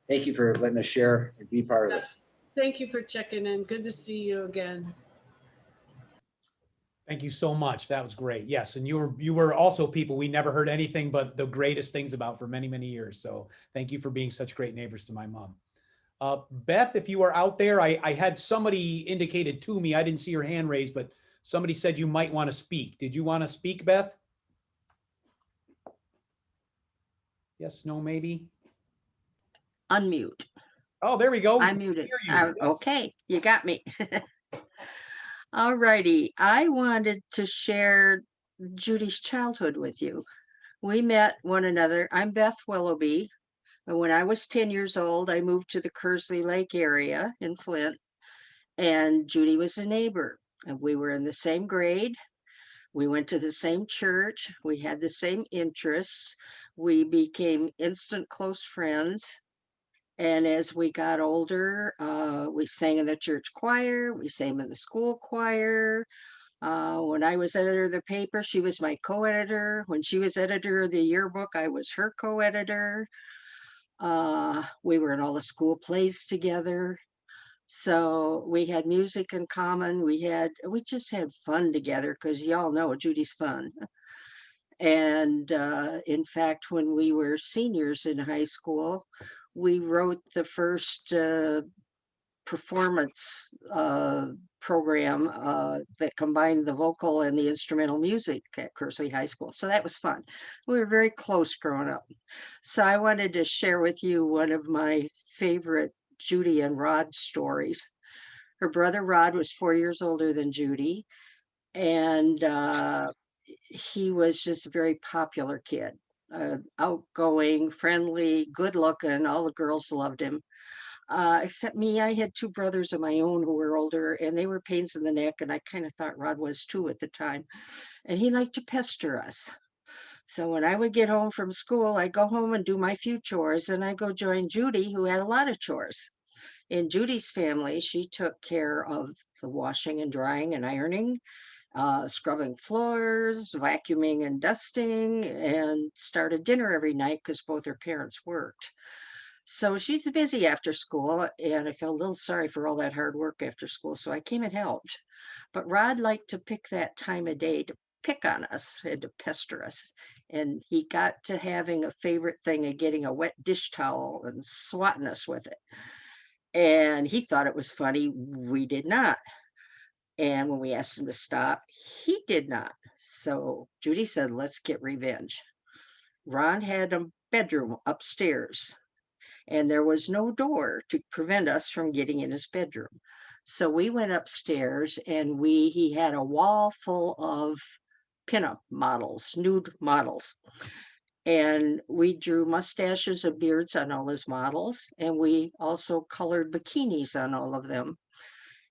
Thank you for letting us share and be part of this.
Thank you for checking in. Good to see you again.
Thank you so much. That was great. Yes, and you were also people we never heard anything but the greatest things about for many, many years. So thank you for being such great neighbors to my mom. Beth, if you are out there, I had somebody indicated to me, I didn't see your hand raised, but somebody said you might want to speak. Did you want to speak, Beth? Yes, no, maybe?
Unmute.
Oh, there we go.
I'm muted.
Hear you. Yes.
Okay, you got me. All righty. I wanted to share Judy's childhood with you. We met one another. I'm Beth Willoughby. And when I was 10 years old, I moved to the Kersley Lake area in Flint, and Judy was a neighbor. And we were in the same grade. We went to the same church. We had the same interests. We became instant close friends. And as we got older, we sang in the church choir, we sang in the school choir. When I was editor of the paper, she was my co-editor. When she was editor of the yearbook, I was her co-editor. We were in all the school plays together. So we had music in common. We just had fun together, because y'all know Judy's fun. And in fact, when we were seniors in high school, we wrote the first performance program that combined the vocal and the instrumental music at Kersley High School. So that was fun. We were very close growing up. So I wanted to share with you one of my favorite Judy and Rod stories. Her brother Rod was 4 years older than Judy, and he was just a very popular kid. Outgoing, friendly, good looking. All the girls loved him. Except me, I had two brothers of my own who were older, and they were pains in the neck, and I kind of thought Rod was too at the time. And he liked to pester us. So when I would get home from school, I'd go home and do my few chores, and I'd go join Judy, who had a lot of chores. In Judy's family, she took care of the washing and drying and ironing, scrubbing floors, vacuuming and dusting, and started dinner every night because both her parents worked. So she's busy after school, and I felt a little sorry for all that hard work after school, so I came and helped. But Rod liked to pick that time of day to pick on us and to pester us. And he got to having a favorite thing of getting a wet dish towel and swatting us with it. And he thought it was funny. We did not. And when we asked him to stop, he did not. So Judy said, let's get revenge. Ron had a bedroom upstairs, and there was no door to prevent us from getting in his bedroom. So we went upstairs, and he had a wall full of pinup models, nude models. And we drew mustaches and beards on all his models, and we also colored bikinis on all of them.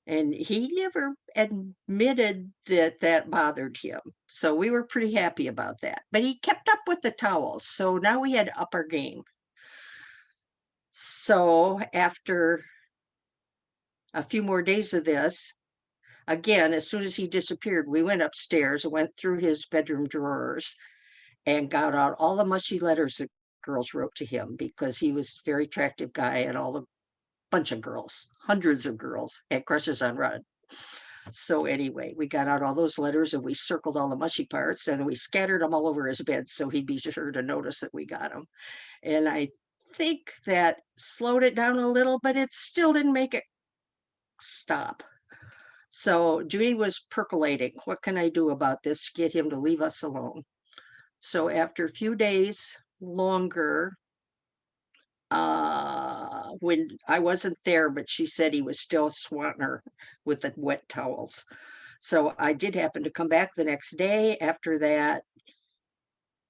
And he never admitted that that bothered him. So we were pretty happy about that. But he kept up with the towels. So now we had to up our game. So after a few more days of this, again, as soon as he disappeared, we went upstairs and went through his bedroom drawers and got out all the mushy letters that girls wrote to him, because he was a very attractive guy, and all the bunch of girls, hundreds of girls, had crushes on Rod. So anyway, we got out all those letters, and we circled all the mushy parts, and we scattered them all over his bed so he'd be sure to notice that we got them. And I think that slowed it down a little, but it still didn't make it stop. So Judy was percolating. What can I do about this? Get him to leave us alone. So after a few days longer, when I wasn't there, but she said he was still swatting her with the wet towels. So I did happen to come back the next day after that.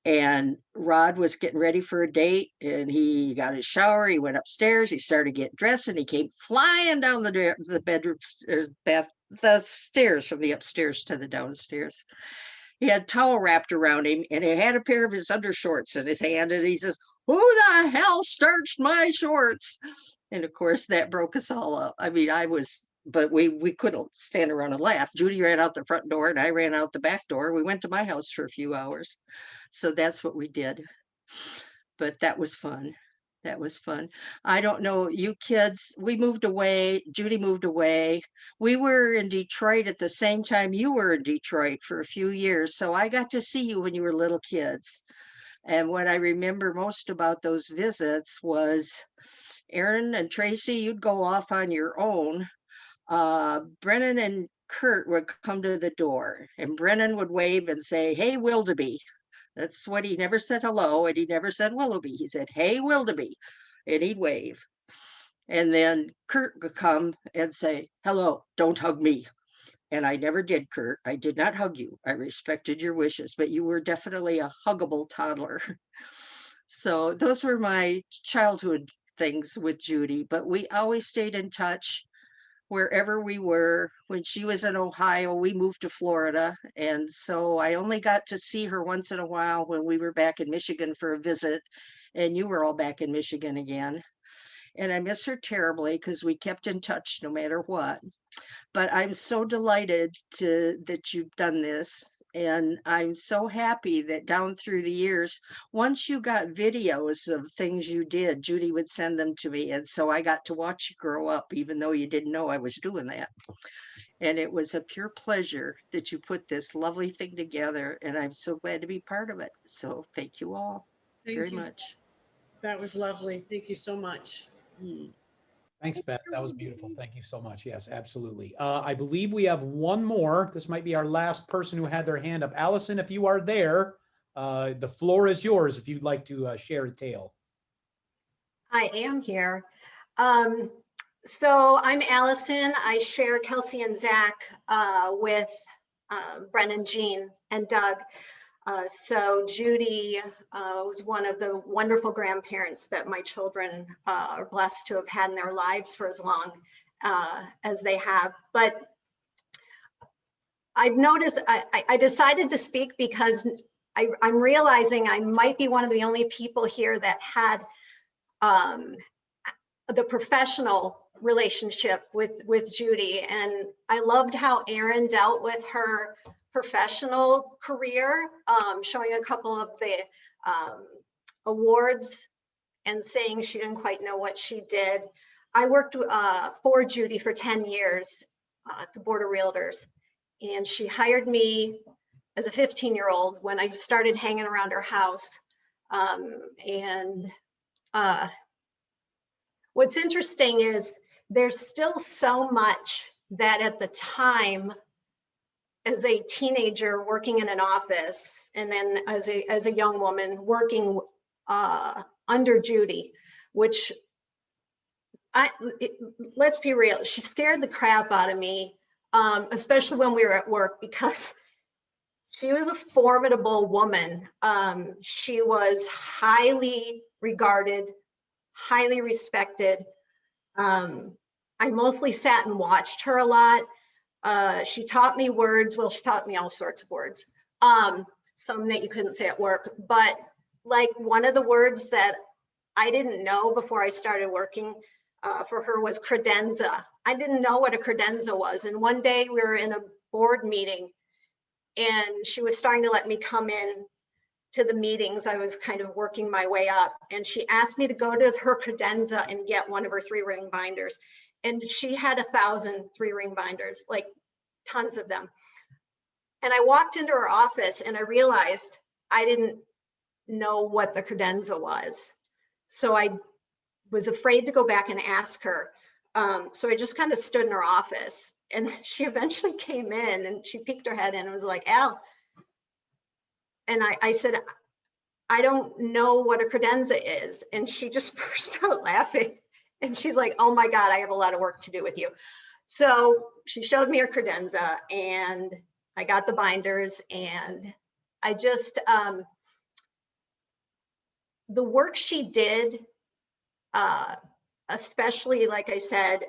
And Rod was getting ready for a date, and he got his shower. He went upstairs. He started getting dressed, and he came flying down the bedroom the stairs from the upstairs to the downstairs. He had a towel wrapped around him, and he had a pair of his undershorts in his hand, and he says, "Who the hell starched my shorts?" And of course, that broke us all up. I mean, but we couldn't stand around and laugh. Judy ran out the front door, and I ran out the back door. We went to my house for a few hours. So that's what we did. But that was fun. That was fun. I don't know, you kids, we moved away. Judy moved away. We were in Detroit at the same time you were in Detroit for a few years. So I got to see you when you were little kids. And what I remember most about those visits was Aaron and Tracy, you'd go off on your own. Brennan and Kurt would come to the door, and Brennan would wave and say, "Hey, Willoughby." That's what he never said hello, and he never said Willoughby. He said, "Hey, Willoughby," and he'd wave. And then Kurt would come and say, "Hello, don't hug me." And I never did, Kurt. I did not hug you. I respected your wishes, but you were definitely a huggable toddler. So those were my childhood things with Judy, but we always stayed in touch wherever we were. When she was in Ohio, we moved to Florida. And so I only got to see her once in a while when we were back in Michigan for a visit, and you were all back in Michigan again. And I miss her terribly because we kept in touch no matter what. But I'm so delighted that you've done this. And I'm so happy that down through the years, once you got videos of things you did, Judy would send them to me. And so I got to watch you grow up, even though you didn't know I was doing that. And it was a pure pleasure that you put this lovely thing together. And I'm so glad to be part of it. So thank you all very much.
That was lovely. Thank you so much.
Thanks, Beth. That was beautiful. Thank you so much. Yes, absolutely. I believe we have one more. This might be our last person who had their hand up. Allison, if you are there, the floor is yours if you'd like to share a tale.
I am here. So I'm Allison. I share Kelsey and Zach with Brennan, Jean, and Doug. So Judy was one of the wonderful grandparents that my children are blessed to have had in their lives for as long as they have. But I've noticed, I decided to speak because I'm realizing I might be one of the only people here that had the professional relationship with Judy. And I loved how Erin dealt with her professional career, showing a couple of the awards and saying she didn't quite know what she did. I worked for Judy for 10 years at the Board of Realtors, and she hired me as a 15-year-old when I started hanging around her house. What's interesting is there's still so much that at the time, as a teenager working in an office, and then as a young woman working under Judy, which let's be real, she scared the crap out of me, especially when we were at work, because she was a formidable woman. She was highly regarded, highly respected. I mostly sat and watched her a lot. She taught me words. Well, she taught me all sorts of words. Some that you couldn't say at work, but like one of the words that I didn't know before I started working for her was credenza. I didn't know what a credenza was. And one day we were in a board meeting and she was starting to let me come in to the meetings. I was kind of working my way up, and she asked me to go to her credenza and get one of her 3-ring binders. And she had 1,000 3-ring binders, like tons of them. And I walked into her office and I realized I didn't know what the credenza was. So I was afraid to go back and ask her. So I just kind of stood in her office, and she eventually came in and she peeked her head in and was like, "Al." And I said, "I don't know what a credenza is." And she just burst out laughing. And she's like, "Oh my God, I have a lot of work to do with you." So she showed me her credenza and I got the binders, and I just, the work she did, especially, like I said,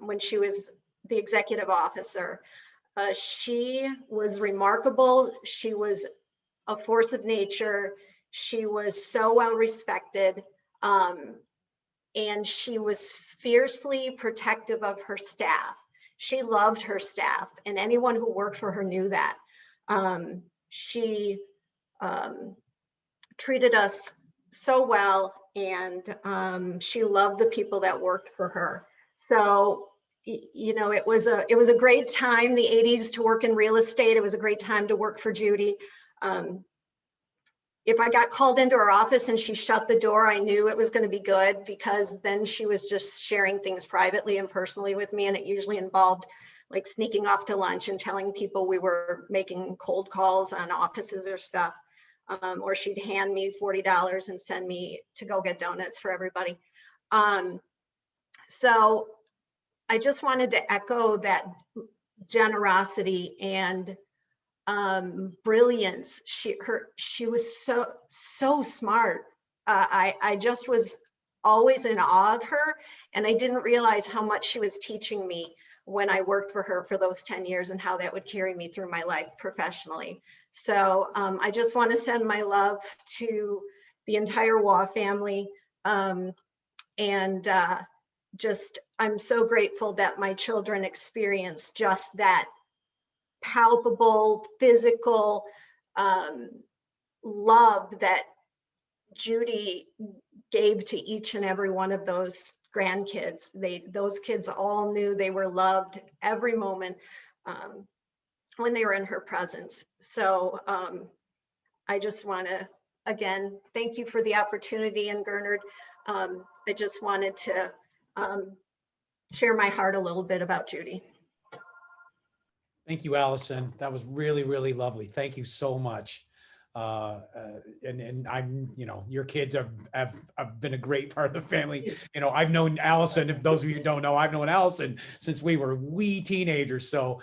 when she was the executive officer, she was remarkable. She was a force of nature. She was so well respected. And she was fiercely protective of her staff. She loved her staff, and anyone who worked for her knew that. She treated us so well, and she loved the people that worked for her. So, you know, it was a great time, the 80s, to work in real estate. It was a great time to work for Judy. If I got called into her office and she shut the door, I knew it was going to be good, because then she was just sharing things privately and personally with me. And it usually involved like sneaking off to lunch and telling people we were making cold calls on offices or stuff. Or she'd hand me $40 and send me to go get donuts for everybody. So I just wanted to echo that generosity and brilliance. She was so smart. I just was always in awe of her, and I didn't realize how much she was teaching me when I worked for her for those 10 years, and how that would carry me through my life professionally. So I just want to send my love to the entire Waugh family, and just I'm so grateful that my children experienced just that palpable, physical love that Judy gave to each and every one of those grandkids. Those kids all knew they were loved every moment when they were in her presence. So I just want to, again, thank you for the opportunity. And Gernard, I just wanted to share my heart a little bit about Judy.
Thank you, Allison. That was really, really lovely. Thank you so much. And I'm, you know, your kids have been a great part of the family. You know, I've known Allison, if those of you who don't know, I've known Allison since we were wee teenagers. So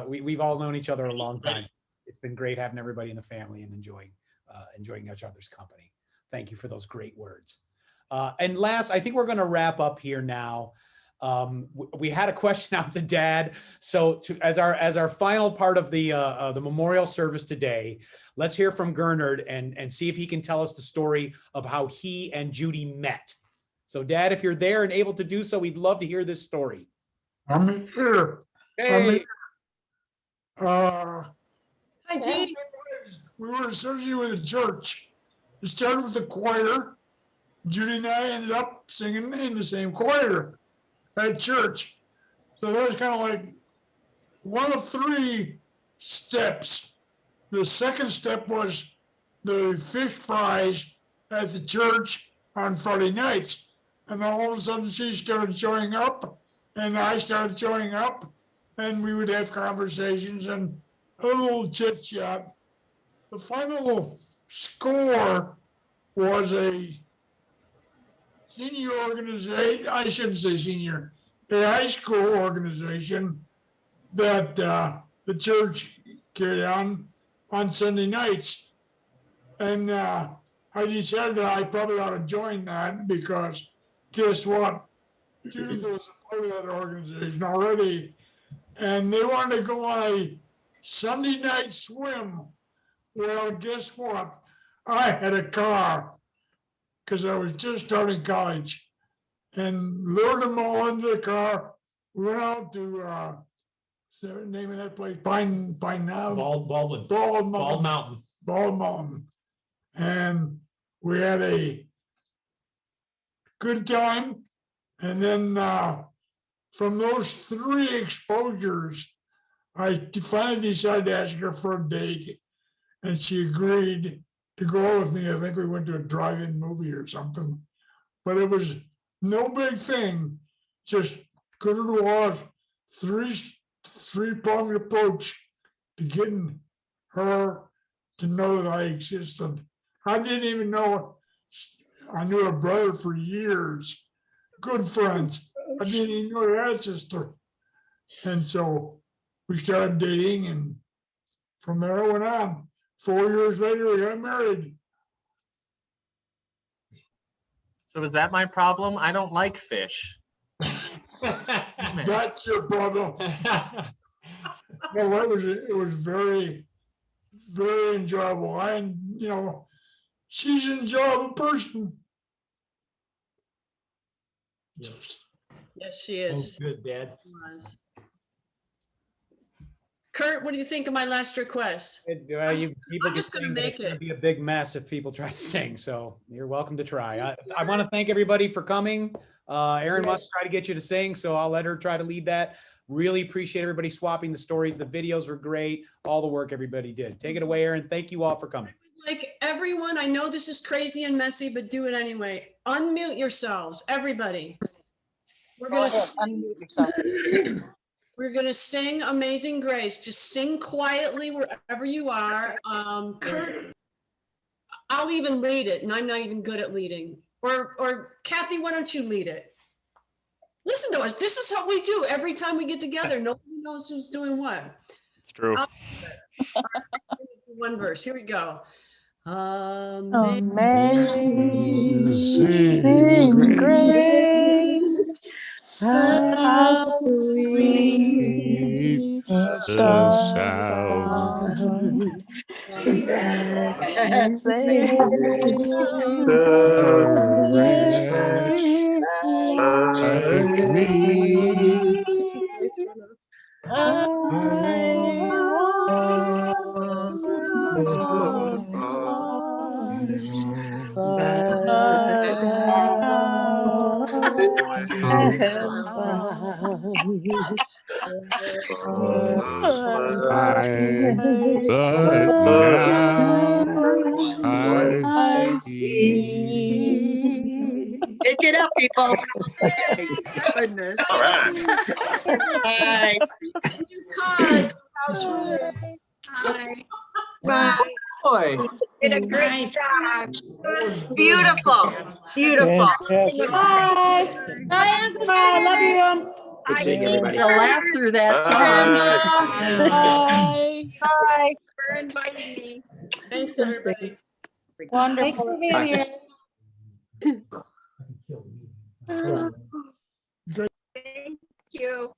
we've all known each other a long time. It's been great having everybody in the family and enjoying each other's company. Thank you for those great words. And last, I think we're going to wrap up here now. We had a question out to Dad. So as our final part of the memorial service today, let's hear from Gernard and see if he can tell us the story of how he and Judy met. So Dad, if you're there and able to do so, we'd love to hear this story.
I'm here.
Hey.
Hi, G.
We were associated with a church. It started with the choir. Judy and I ended up singing in the same choir at church. So that was kind of like one of 3 steps. The second step was the fish fries at the church on Friday nights. And then all of a sudden she started showing up and I started showing up, and we would have conversations and a little chit chat. The final score was a senior organization, I shouldn't say senior, a high school organization that the church carried on Sunday nights. And I decided that I probably ought to join that, because guess what? Judith was a part of that organization already. And they wanted to go on a Sunday night swim. Well, guess what? I had a car because I was just starting college, and lured them all into the car. We went out to what's the name of that place? Bald Mountain. And we had a good time. And then from those 3 exposures, I finally decided to ask her for a date, and she agreed to go with me. I think we went to a drive-in movie or something, but it was no big thing. Just good as it was, three-pronged approach to getting her to know that I existed. I didn't even know. I knew her brother for years, good friends. I didn't even know her sister. And so we started dating, and from there it went on. 4 years later, we got married.
So is that my problem? I don't like fish.
That's your problem. Well, it was very, very enjoyable. She's an enjoyable person.
Yes, she is.
Good, Dad.
She was. Kurt, what do you think of my last request?
People
I'm
keep
just gonna
saying that
make
it's gonna
it.
be a big mess if people try to sing, so you're welcome to try. I want to thank everybody for coming. Erin wants to try to get you to sing, so I'll let her try to lead that. Really appreciate everybody swapping the stories. The videos were great. All the work everybody did. Take it away, Erin. Thank you all for coming.
Like everyone, I know this is crazy and messy, but do it anyway. Unmute yourselves, everybody. We're gonna
unmute yourself.
We're gonna sing Amazing Grace. Just sing quietly wherever you are. Kurt, I'll even lead it, and I'm not even good at leading. Or Kathy, why don't you lead it? Listen to us. This is what we do every time we get together. Nobody knows who's doing what.
It's true.
One verse. Here we go.
Amazing grace, how sweet the sound that saved
The
wretch
like me.
I once was lost, but now am found.
But now I
I see.
Pick it up, people. My goodness.
All right.
Bye.
Hi. House rules.
Bye. Bye.
Boy.
Did a great job.
Beautiful.
Beautiful.
Fantastic.
Bye. Bye, Uncle. Bye. Love you.
Good seeing everybody.
To laugh through that song.
Bye.
Bye. For inviting me.
Thanks, everybody.
Wonderful.
Thanks for being here.
Thank you.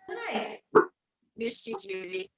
Nice.
Miss you, Judy.